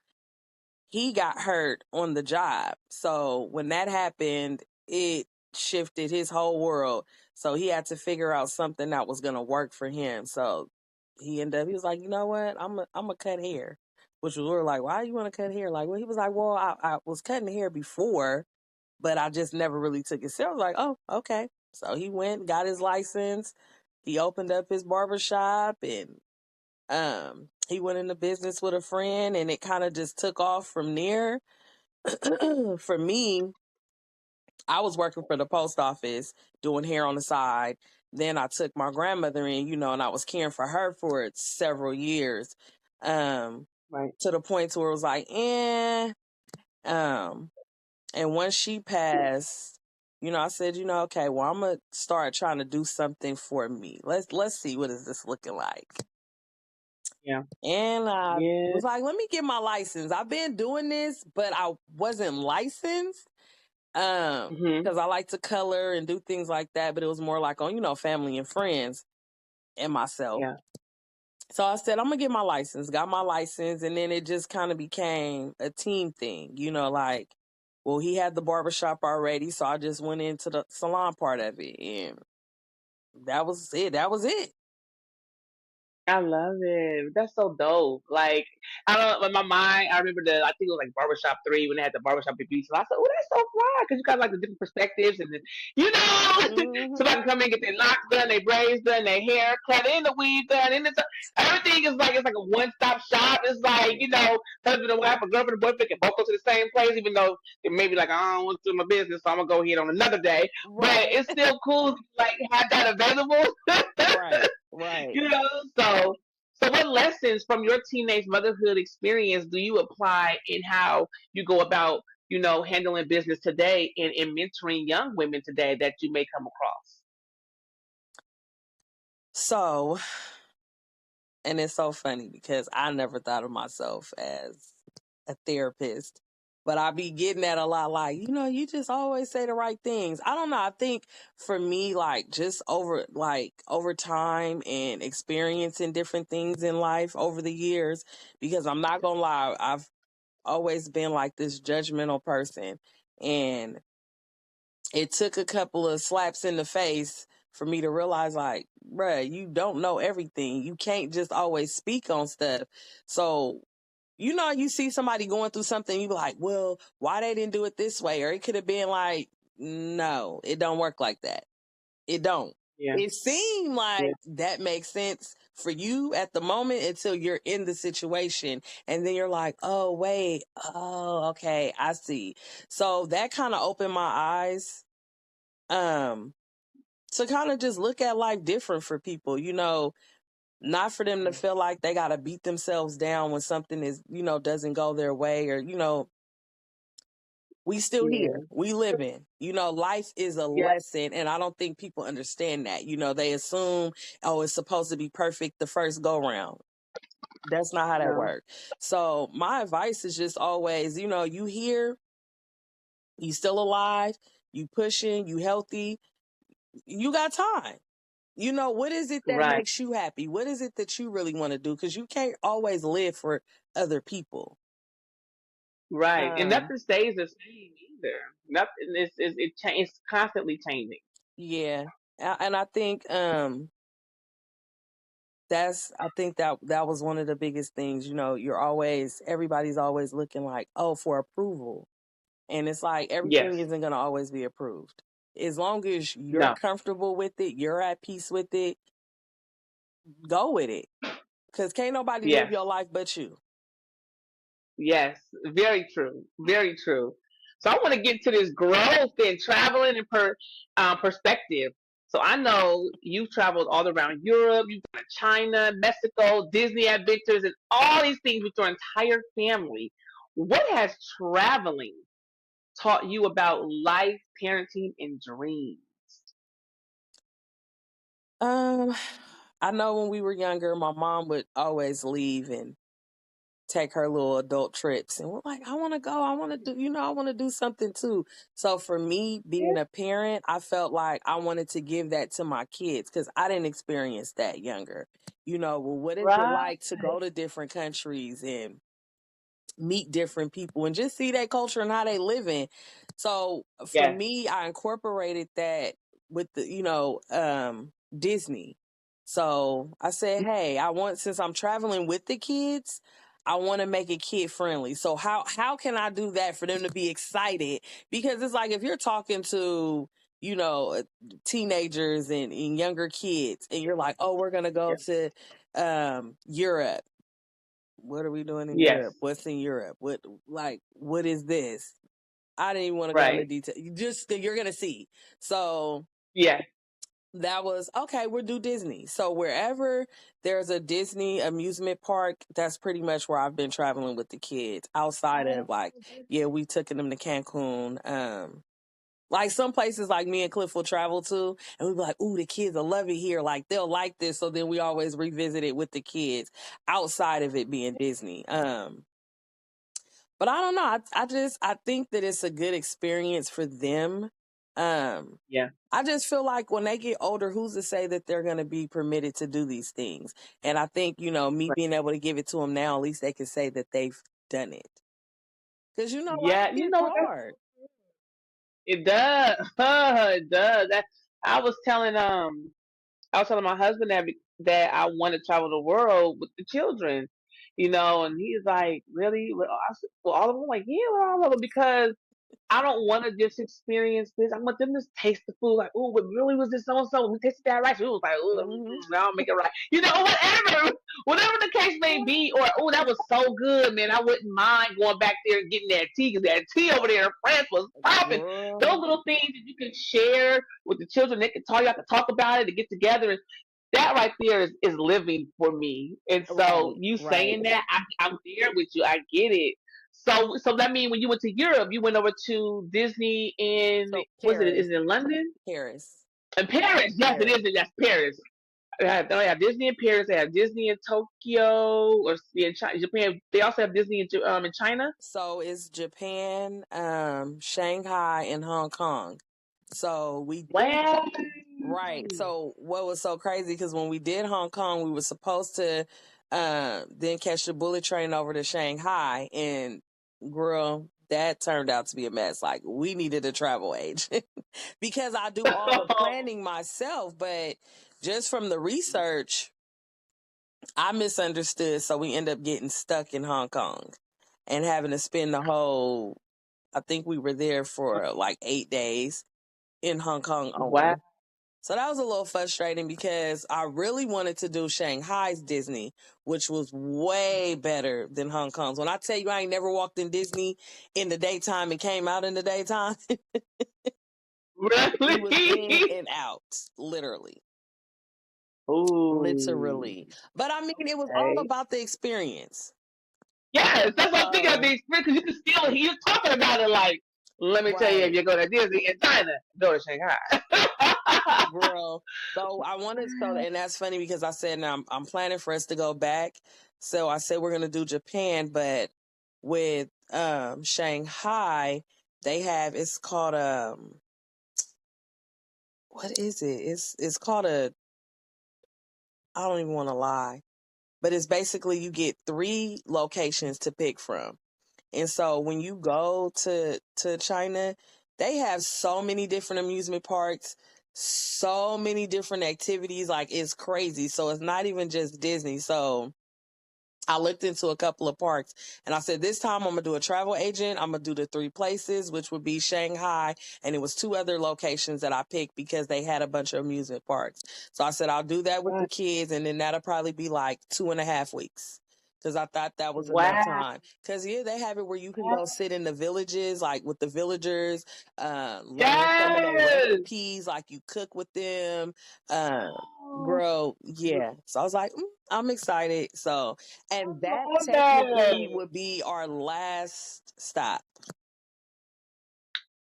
he got hurt on the job. So when that happened, it shifted his whole world. So he had to figure out something that was gonna work for him. So he was like, you know what, I'm a cut hair. Which we were like, why you want to cut hair? Like, well, he was like, well, I was cutting hair before, but I just never really took it serious. I was like, oh, okay. So he went, got his license. He opened up his barber shop, and he went into business with a friend, and it kind of just took off from there. For me, I was working for the post office doing hair on the side. Then I took my grandmother in, and I was caring for her for several years. Um, Right. to the point to where it was like, um, and once she passed, I said, okay, well, I'm gonna start trying to do something for me. Let's see what is this looking like. Yeah. And I Yeah. was like, let me get my license. I've been doing this, but I wasn't licensed. Hmm. Because I like to color and do things like that, but it was more like on, family and friends and myself. Yeah. So I said, I'm gonna get my license, got my license, and then it just kind of became a team thing, like, well, he had the barbershop already, so I just went into the salon part of it, and that was it. That was it. I love it. That's so dope. Like, I don't know, in my mind, I remember I think it was like Barbershop 3 when they had the Barbershop Big Beats. So I said, oh, that's so fly. Because you got like the different perspectives. And then, Hmm. somebody can come in and get their locks done, their braids done, their hair cut, and the weave done. And everything is like, it's like a one stop shop. It's like, husband and wife, a girlfriend and boyfriend can both go to the same place, even though it may be like, I don't want to do my business, so I'm going to go here on another day. But Right, it's still cool to like have that available. right, right. you know so what lessons from your teenage motherhood experience do you apply in how you go about handling business today and mentoring young women today that you may come across? So, and it's so funny because I never thought of myself as a therapist, but I be getting that a lot. Like, you just always say the right things. I don't know. I think for me, like, just over time and experiencing different things in life over the years, because I'm not gonna lie, I've always been like this judgmental person, and it took a couple of slaps in the face for me to realize, like, bruh, you don't know everything. You can't just always speak on stuff. So, you see somebody going through something, you be like, well, why they didn't do it this way? Or it could have been like, no, it don't work like that. It don't. Yeah. It seemed like Yeah. that makes sense for you at the moment until you're in the situation. And then you're like, oh, wait. Oh, okay. I see. So that kind of opened my eyes um to kind of just look at life different for people, not for them to feel like they got to beat themselves down when something is, doesn't go their way, or, we still Yeah. here, we living, life is a Yeah. lesson. And I don't think people understand that. They assume, oh, it's supposed to be perfect the first go round. That's not how that No. works. So my advice is just always, you here, you still alive, you pushing, you healthy, you got time. What is it that Right. makes you happy? What is it that you really want to do? Because you can't always live for other people. Right. And Um, nothing stays the same either. Nothing it's constantly changing. yeah. And I think I think that was one of the biggest things. Everybody's always looking like, oh, for approval. And it's like everything Yes. isn't gonna always be approved. As long as you're No. comfortable with it, you're at peace with it, go with it. Because can't nobody live Yes. your life but you. Yes. Very true. Very true. So I want to get to this growth and traveling and perspective. So I know you've traveled all around Europe, you've gone to China, Mexico, Disney adventures, and all these things with your entire family. What has traveling taught you about life, parenting, and dreams? Um, I know when we were younger, my mom would always leave and take her little adult trips, and we're like, I want to go, I want to do, I want to do something too. So for me, being a parent, I felt like I wanted to give that to my kids because I didn't experience that younger. Well, what is it Right. like to go to different countries and meet different people and just see their culture and how they living. So for Yes. me, I incorporated that with the, Disney. So I said, hey, since I'm traveling with the kids, I want to make it kid friendly. So how can I do that for them to be excited? Because it's like if you're talking to, teenagers and younger kids and you're like, oh, we're gonna go Yes. to Europe. What are we doing in Yes. Europe? What's in Europe? What is this? I didn't even want to go into Right. detail. You're gonna see. So Yes. that was okay. We'll do Disney. So wherever there's a Disney amusement park, that's pretty much where I've been traveling with the kids. Outside of yeah, we took them to Cancun. Like some places like me and Cliff will travel to and we'll be like, ooh, the kids will love it here. Like they'll like this. So then we always revisit it with the kids outside of it being Disney. But I don't know. I think that it's a good experience for them. Um, Yeah. I just feel like when they get older, who's to say that they're going to be permitted to do these things? And I think, me Right. being able to give it to them now, at least they can say that they've done it. Because, life Yeah. You gets know that hard. it does. It does. That I was telling my husband that I want to travel the world with the children, and he's like, really? Well, I said, well, all of them like, yeah, well, all of them because I don't want to just experience this. I want them to taste the food. Like, oh, but really was this so and so? We tasted that rice. We was like, oh, Hmm. now I'll make it right. Whatever the case may be. Or, oh, that was so good, man. I wouldn't mind going back there and getting that tea because that tea over there in France was popping. Those Girl, little things that you can share with the children, they can talk. You have to talk about it to get together. And that right there is living for me. And so right, you right. saying that, I'm there with you. I get it. So that means when you went to Europe, you went over to Disney in So was it Paris, is it in London? Paris, In Paris. Yes, it Paris. is. That's Paris. They have Disney in Paris. They have Disney in Tokyo or in China, Japan. They also have Disney in China. So it's Japan, Shanghai, and Hong Kong. So we did. Wow. Right. So what was so crazy because when we did Hong Kong, we were supposed to then catch the bullet train over to Shanghai, and girl, that turned out to be a mess. Like we needed a travel agent because I do all the planning myself, but just from the research, I misunderstood. So we end up getting stuck in Hong Kong and having to spend the whole. I think we were there for like 8 days in Hong Kong Wow. only. So that was a little frustrating because I really wanted to do Shanghai's Disney, which was way better than Hong Kong's. When I tell you I ain't never walked in Disney in the daytime and came out in the daytime, we was in Really? and out, literally. Ooh. Literally. But I mean, it was all Okay. about the experience. Yes, that's what I'm thinking of So, the experience because you can still hear talking about it. Like, let me tell you, if right. you go to Disney in China, go to Shanghai. Girl. So I wanted and that's funny because I said now I'm planning for us to go back. So I said we're gonna do Japan, but with Shanghai, they have it's called what is it? It's called a I don't even want to lie. But it's basically you get 3 locations to pick from. And so when you go to China, they have so many different amusement parks, so many different activities, like it's crazy. So it's not even just Disney. So I looked into a couple of parks and I said, this time I'm going to do a travel agent. I'm going to do the 3 places, which would be Shanghai. And it was 2 other locations that I picked because they had a bunch of amusement parks. So I said, I'll do that with the kids. And then that'll probably be like 2.5 weeks. Cause I thought that was enough Wow. time. Cause yeah, they have it where you can go sit in the villages, like with the villagers, learn some of their Yes. recipes, like you cook with them. Uh, Oh, Girl, yeah. So I was like, I'm excited. So, I and that love technically that. would be our last stop.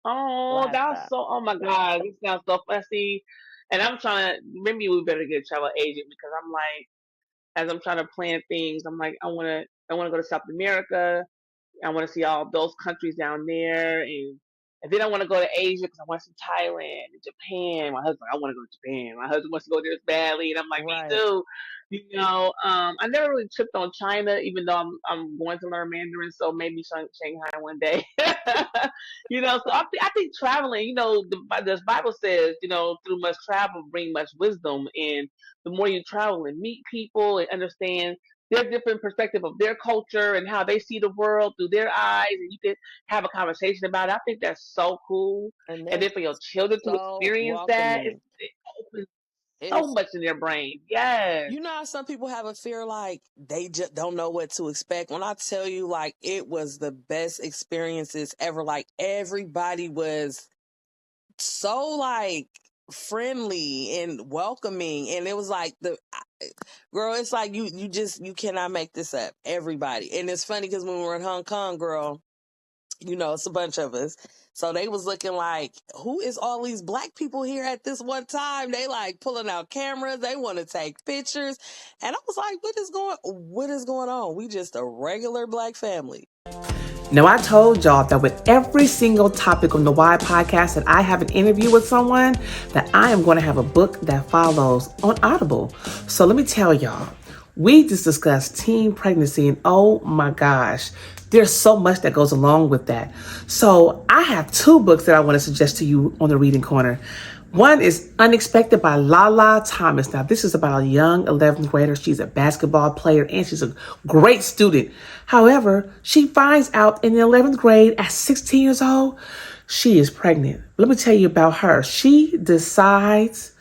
Oh, Last that's stop. so. Oh my God, this sounds so fussy. And I'm trying to. Maybe we better get a travel agent because I'm like, as I'm trying to plan things, I'm like, I wanna go to South America. I want to see all those countries down there, and then I want to go to Asia because I want to see Thailand and Japan. My husband, I want to go to Japan. My husband wants to go there badly, and I'm like, me Right. too. I never really tripped on China, even though I'm going to learn Mandarin, so maybe Shanghai one day. So I think traveling, the Bible says, through much travel bring much wisdom, and the more you travel and meet people and understand their different perspective of their culture and how they see the world through their eyes, and you can have a conversation about it. I think that's so cool. And And they're then for your children to so experience that, welcoming. it opens so It's, much in their brain. Yes. you know how some people have a fear like they just don't know what to expect. When I tell you, like, it was the best experiences ever. Like, everybody was so, like, friendly and welcoming. And it was like girl, it's like you cannot make this up. Everybody. And it's funny because when we were in Hong Kong, girl, it's a bunch of us. So they was looking like, who is all these black people here at this one time? They like pulling out cameras. They want to take pictures. And I was like, what is going on? We just a regular black family. Now, I told y'all that with every single topic on the Why podcast that I have an interview with someone, that I am going to have a book that follows on Audible. So let me tell y'all, we just discussed teen pregnancy, and oh my gosh, there's so much that goes along with that. So I have 2 books that I want to suggest to you on the reading corner. One is Unexpected by Lala Thomas. Now, this is about a young 11th grader. She's a basketball player and she's a great student. However, she finds out in the 11th grade at 16 years old, she is pregnant. Let me tell you about her. She decides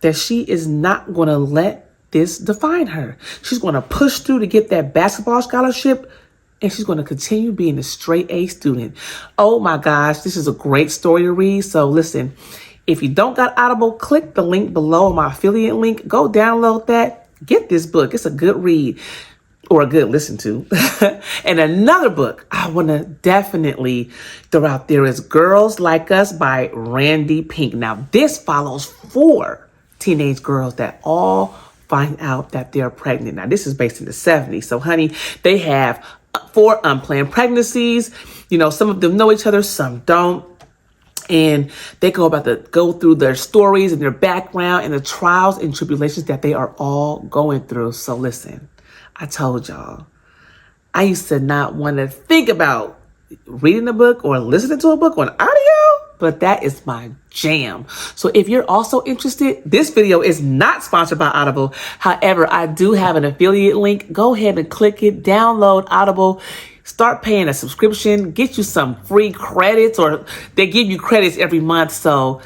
that she is not going to let this define her. She's going to push through to get that basketball scholarship, and she's going to continue being a straight A student. Oh my gosh, this is a great story to read. So listen, if you don't got Audible, click the link below, my affiliate link. Go download that. Get this book. It's a good read or a good listen to. And another book I want to definitely throw out there is Girls Like Us by Randy Pink. Now, this follows 4 teenage girls that all find out that they're pregnant. Now, this is based in the 70s. So, honey, they have 4 unplanned pregnancies. Some of them know each other, some don't. And they go through their stories and their background and the trials and tribulations that they are all going through. So listen, I told y'all, I used to not want to think about reading a book or listening to a book on audio, but that is my jam. So if you're also interested, this video is not sponsored by Audible. However, I do have an affiliate link. Go ahead and click it, download Audible, start paying a subscription, get you some free credits, or they give you credits every month. So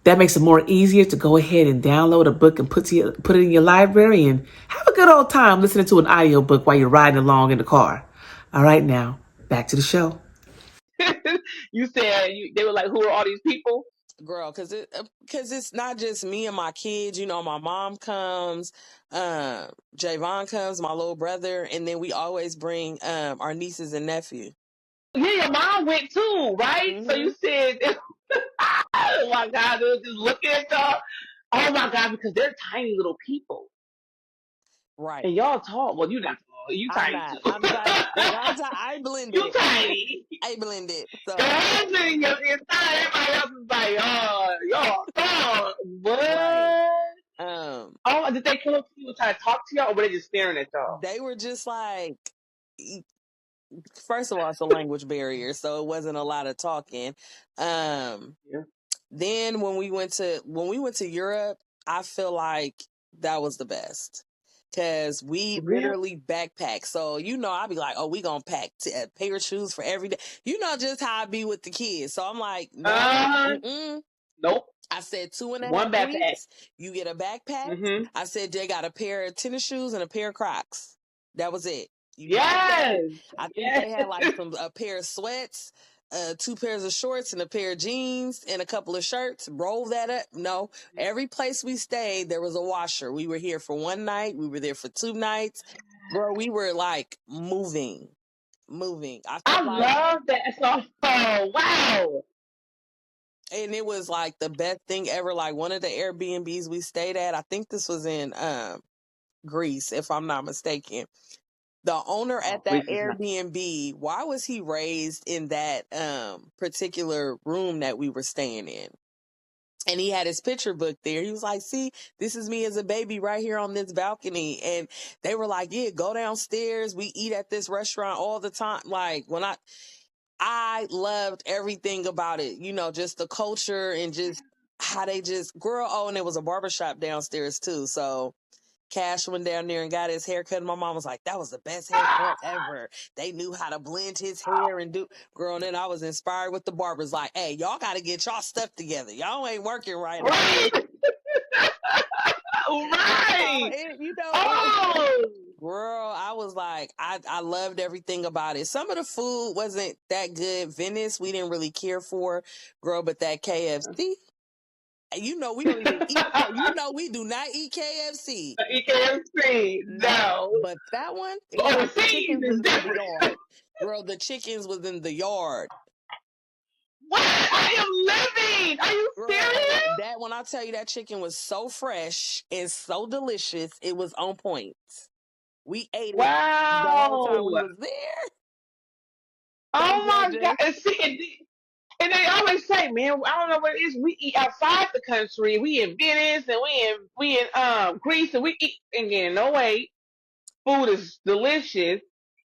that makes it more easier to go ahead and download a book and put it in your library and have a good old time listening to an audiobook while you're riding along in the car. All right, now back to the show. You said they were like, who are all these people? Girl, because it's not just me and my kids. My mom comes, Javon comes, my little brother, and then we always bring our nieces and nephew. Yeah, your mom went too, right? So Hmm. you said, oh my God, they were just looking at y'all. Oh my God, because they're tiny little people. Right. And y'all tall. Well, you not tall. You I'm tiny not. too. I'm tiny. I You blended. tiny. I blended. Your So husband and your entire everybody else is like, oh, y'all tall. right. What? Um, Oh, did they come up to you and try to talk to y'all, or were they just staring at y'all? they were just like, first of all, it's a language barrier, so it wasn't a lot of talking. Um, Yeah. then when we went to Europe, I feel like that was the best Cause we Really? literally backpack. So, I'd be like, oh, we gonna pack a pair of shoes for every day. You know just how I be with the kids. So I'm like, no, Uh, mm-mm. nope. I said 2.5 One backpack. weeks, you get a backpack. Mm-hmm. I said they got a pair of tennis shoes and a pair of Crocs. That was it. You got that. Yes. I think Yes. they had like a pair of sweats, 2 pairs of shorts and a pair of jeans and a couple of shirts. Roll that up. No, every place we stayed, there was a washer. We were here for one night. We were there for 2 nights. Bro, we were like moving. I I felt like, love that. So, oh, wow. and it was like the best thing ever. Like one of the Airbnbs we stayed at, I think this was in Greece, if I'm not mistaken. The owner Oh, at that Greece is not. Airbnb, why was he raised in that particular room that we were staying in? And he had his picture book there. He was like, see, this is me as a baby right here on this balcony. And they were like, yeah, go downstairs. We eat at this restaurant all the time. Like I loved everything about it, just the culture and just how they just, girl, oh, and there was a barbershop downstairs too. So Cash went down there and got his haircut. And my mom was like, that was the best haircut ever. They knew how to blend his hair and do, girl. And then I was inspired with the barbers like, hey, y'all got to get y'all stuff together. Y'all ain't working right now. Right. Right. Oh. Girl, I was like, I loved everything about it. Some of the food wasn't that good. Venice, we didn't really care for, girl, but that KFC, we don't even eat. We do not eat KFC. KFC. No. But that one, the Overseas chickens is was in the different. yard. Girl, the chickens was in the yard. What? I am living. Are you Girl, serious? that when I tell you that chicken was so fresh and so delicious, it was on point. We ate it the whole time we Wow. was there. They Oh my God. judges. And see, and they always say, man, I don't know what it is. We eat outside the country. We in Venice and we in Greece and we eat again. No way. Food is delicious.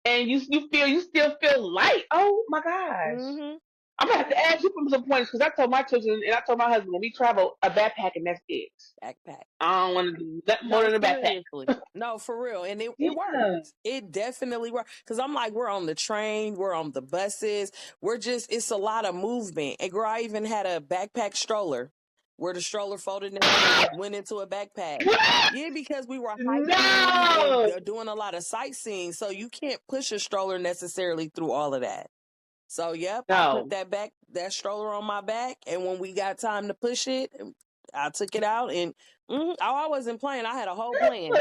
And you still feel light. Oh my gosh. Mm-hmm. I'm gonna have to ask you for some points because I told my children and I told my husband when we travel a backpack and that's it. Backpack. I don't want to do nothing more No, than a backpack. seriously. No, for real. And it Yeah. worked. It definitely worked. Because I'm like, we're on the train, we're on the buses. It's a lot of movement. And girl, I even had a backpack stroller where the stroller folded down and went into a backpack. What? Yeah, because we were hiking No. and doing a lot of sightseeing. So you can't push a stroller necessarily through all of that. So, yep, I put No. that stroller on my back. And when we got time to push it, I took it out and I wasn't playing. I had a whole plan.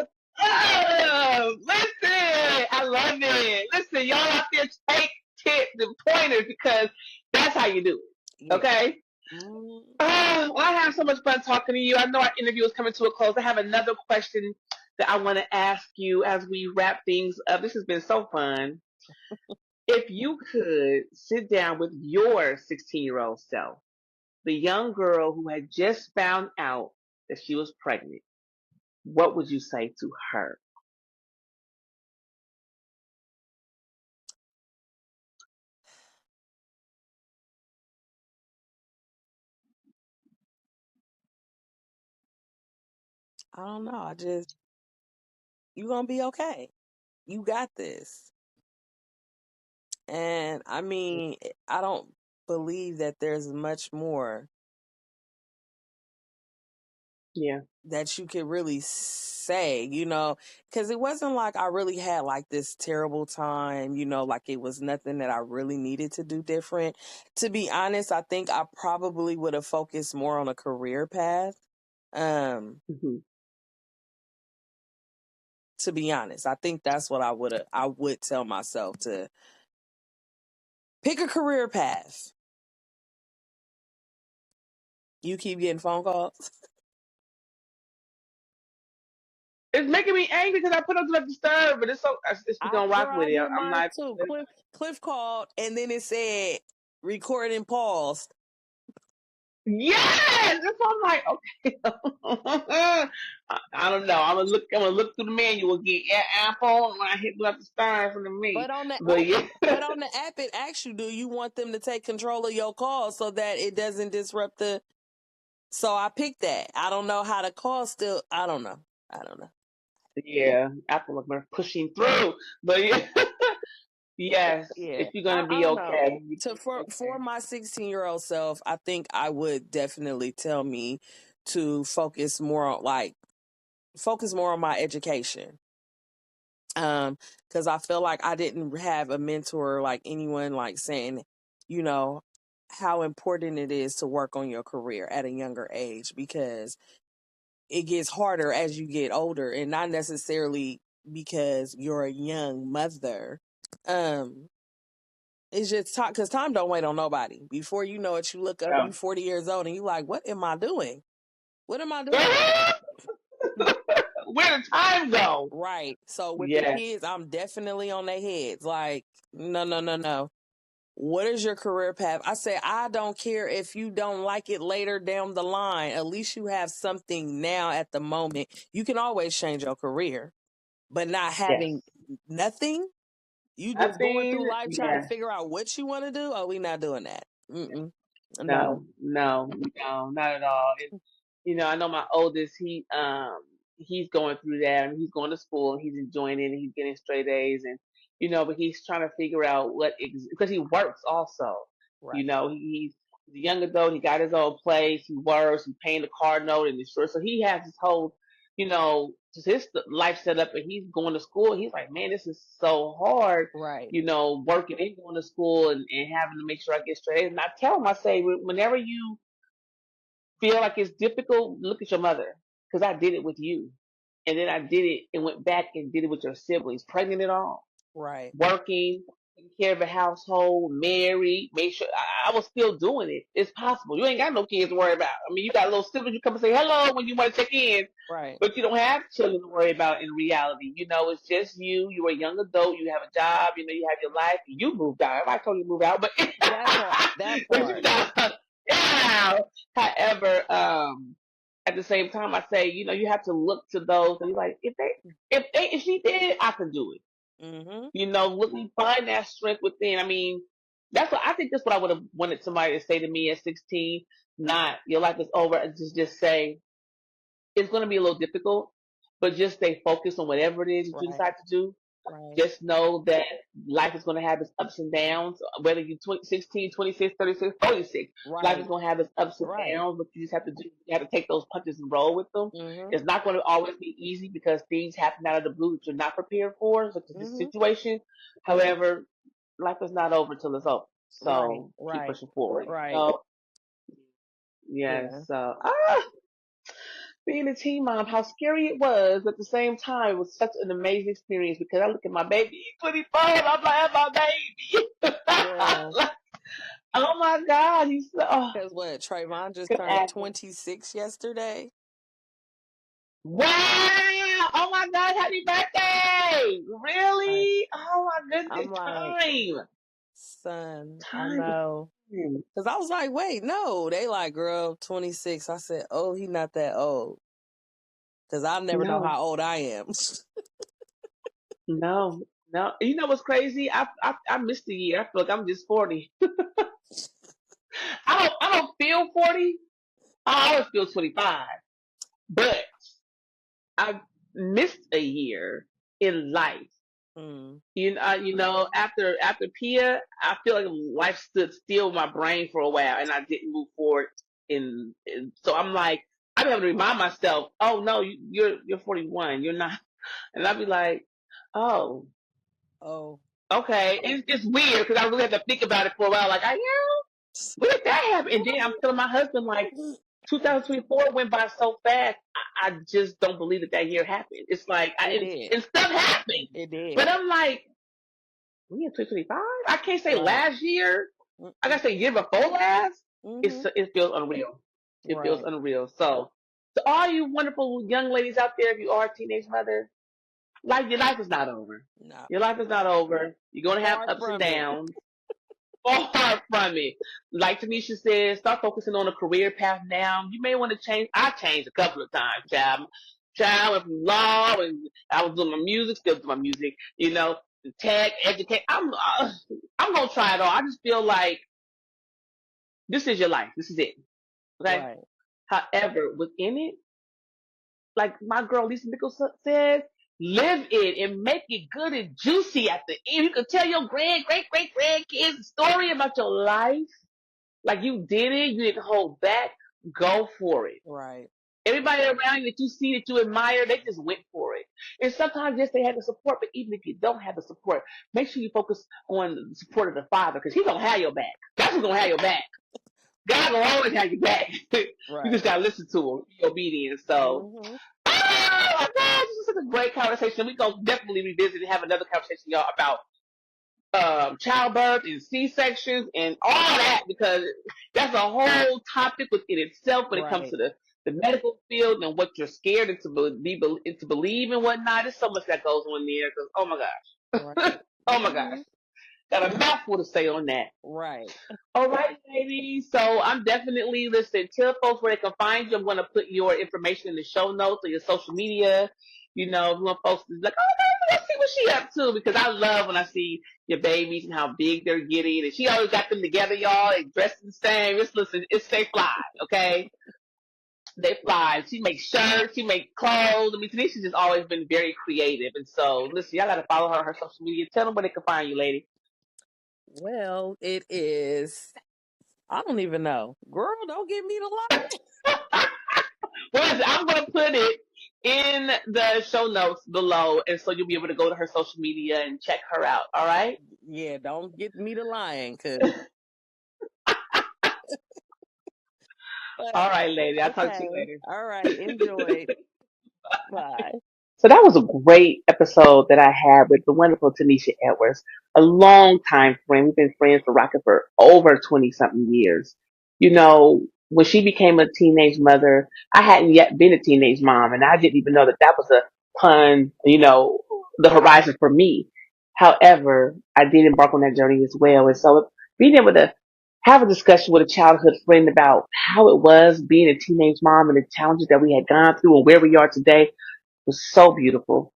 Oh, listen, I love it. Listen, y'all out there take tips and pointers because that's how you do it. Yeah. Okay? Mm. Oh, I have so much fun talking to you. I know our interview is coming to a close. I have another question that I want to ask you as we wrap things up. This has been so fun. If you could sit down with your 16-year-old self, the young girl who had just found out that she was pregnant, what would you say to her? I don't know. You gonna be okay. You got this. And I mean, I don't believe that there's much more Yeah. that you could really say, because it wasn't like I really had like this terrible time, like it was nothing that I really needed to do different. To be honest, I think I probably would have focused more on a career path. Mm-hmm. To be honest, I think that's what I would tell myself, to pick a career path. You keep getting phone calls. It's making me angry because I put up to the disturb, but it's so we gonna rock Girl, with I it. get I'm mine not. too. Cliff called and then it said recording paused. Yes, that's why I'm like, okay. I don't know. I'm gonna look. I'm gonna look through the manual again. Yeah, Apple. When I hit up the stars from the me, But on the but app, yeah. but on the app, it asks you, do you want them to take control of your call so that it doesn't disrupt the? So I picked that. I don't know how to call. Still, I don't know. Yeah, I feel like we're pushing through, but yeah, yes, Yeah, if you're gonna I be don't know. okay, you To can be for okay. my 16-year-old self, I think I would definitely tell me to focus more on my education. Because I feel like I didn't have a mentor, like anyone like saying, you know, how important it is to work on your career at a younger age, because it gets harder as you get older, and not necessarily because you're a young mother. Um, it's just time, because time don't wait on nobody. Before you know it, you look up, Yeah. you 40 years old, and you like, what am I doing? What am I doing? Where did time go? Right. So with the Yes, kids, I'm definitely on their heads. Like, no, no, no, no. What is your career path? I say, I don't care if you don't like it later down the line. At least you have something now at the moment. You can always change your career, but not yes. having nothing. You just going Nothing. through life trying to Yeah. figure out what you want to do. Oh, we not doing that. Mm-mm. No. No, no, no, not at all. I know my oldest, he's going through that. I mean, he's going to school and he's enjoying it and he's getting straight A's and but he's trying to figure out because he works also. Right. He's a young adult, he got his own place, he works, he's paying the car note and insurance. So he has his whole, just his life set up and he's going to school. He's like, man, this is so hard, Right. working and going to school and having to make sure I get straight A's. And I tell him, I say, whenever you feel like it's difficult, look at your mother. Because I did it with you. And then I did it and went back and did it with your siblings, pregnant and all, Right. working, taking care of a household, married, make sure I was still doing it. It's possible. You ain't got no kids to worry about. I mean, you got little siblings, you come and say hello when you want to check in, Right. but you don't have children to worry about in reality. It's just you. You're a young adult. You have a job. You have your life. You moved out. I told you to move out, but That part. That but you part. know, yeah. However, at the same time, I say, you have to look to those and be like, if she did it, I can do it. Mm-hmm. Look, find that strength within. I mean, I think that's what I would have wanted somebody to say to me at 16. Not your life is over, and just say it's going to be a little difficult, but just stay focused on whatever it is that you Right. decide to do. Right. Just know that life is going to have its ups and downs, whether you're 20, 16, 26, 36, 46. Life is Right. going to have its ups and Right. downs, but you just have to you have to take those punches and roll with them. Mm-hmm. It's not going to always be easy because things happen out of the blue that you're not prepared for, such as this Mm-hmm. situation. However, life is not over till it's over. Right. So keep Right. pushing forward. Right. So, yes. Yeah. So, being a teen mom, how scary it was, but at the same time, it was such an amazing experience because I look at my baby, he's 24, and I'm like, my baby. Yeah. Like, oh my God, he's so, Because what? Trayvon just good turned acting. 26 yesterday. Wow! Oh my God, happy birthday! Like, Really? Oh my goodness, I'm like, time. son, I Time is know. time. Because I was like, wait, no. They like, girl, 26. I said, oh, he not that old. Because I never know No, how old I am. no, no. You know what's crazy? I missed a year. I feel like I'm just 40. I don't feel 40. I always feel 25. But I missed a year in life. Mm. After Pia, I feel like life stood still in my brain for a while, and I didn't move forward. So I'm like, I be having to remind myself, oh no, you're 41, you're not, and I'd be like, oh, Oh. okay. And it's weird because I really had to think about it for a while. Like, when did that happen? And then I'm telling my husband like, 2024 went by so fast. I just don't believe that year happened. It's like, It did. and stuff happened. It did. But I'm like, we in 2025? I can't say Right. last year. I Mm-mm. gotta say year before last. Mm-hmm. It feels unreal. It feels Right. unreal. So, to all you wonderful young ladies out there, if you are a teenage mother, your life is not over. No. Your life is not over. You're gonna have Far ups and from it. downs. Far from it. Like Tanisha says, start focusing on a career path now. You may want to change. I changed a couple of times, child. Child went from law and I was doing my music, still doing my music, tech, educate. I'm gonna try it all. I just feel like this is your life. This is it. Okay. Right. However, within it, like my girl Lisa Nichols says, Live it and make it good and juicy at the end. You can tell your great grandkids a story about your life. Like you did it, you didn't hold back. Go for it. Right. Everybody around you that you see that you admire, they just went for it. And sometimes, yes, they had the support, but even if you don't have the support, make sure you focus on the support of the Father because He's going to have your back. That's who's going to have your back. God will always have your back. You just Right. got to listen to Him, be obedient. So, Hmm. oh my gosh, this is such a great conversation. We're going to definitely revisit and have another conversation, y'all, about childbirth and C-sections and all that because that's a whole topic within itself when it comes Right. to the medical field and what you're scared and to believe and whatnot. There's so much that goes on there because, oh my Right. gosh. Oh my gosh. Hmm. Got a mouthful to say on that. Right. All right, ladies. So I'm definitely listening. Tell folks where they can find you. I'm going to put your information in the show notes or your social media. You know, if you want folks to be like, oh, let's see what she up to because I love when I see your babies and how big they're getting. And she always got them together, y'all. They dressed the same. It's listen, it's they fly, okay? They fly. She makes shirts. She makes clothes. I mean, Tanisha's just always been very creative. And so, listen, y'all got to follow her on her social media. Tell them where they can find you, lady. Well, it is. I don't even know. Girl, don't get me to lie. Well, I'm going to put it in the show notes below, and so you'll be able to go to her social media and check her out. All right. Yeah, don't get me to lying, cause but All right, lady. I'll talk to okay. you later. All right, enjoy. Bye. So that was a great episode that I had with the wonderful Tanisha Edwards, a long time friend. We've been friends for Rocket for over 20 something years. You know, when she became a teenage mother, I hadn't yet been a teenage mom and I didn't even know that that was a pun, you know, the horizon for me. However, I did embark on that journey as well. And so being able to have a discussion with a childhood friend about how it was being a teenage mom and the challenges that we had gone through and where we are today was so beautiful.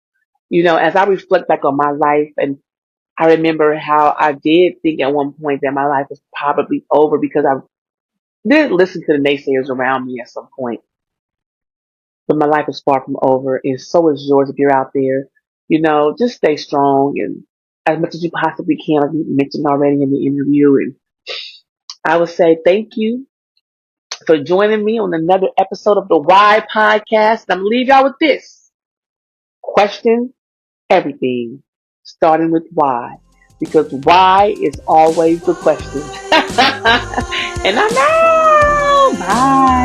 You know, as I reflect back on my life and I remember how I did think at one point that my life was probably over because I did listen to the naysayers around me at some point. But my life is far from over and so is yours if you're out there. You know, just stay strong and as much as you possibly can, like you mentioned already in the interview. And I would say thank you for joining me on another episode of the Why Podcast. And I'm gonna leave y'all with this question everything, starting with why. Because why is always the question. And I'm out. Bye.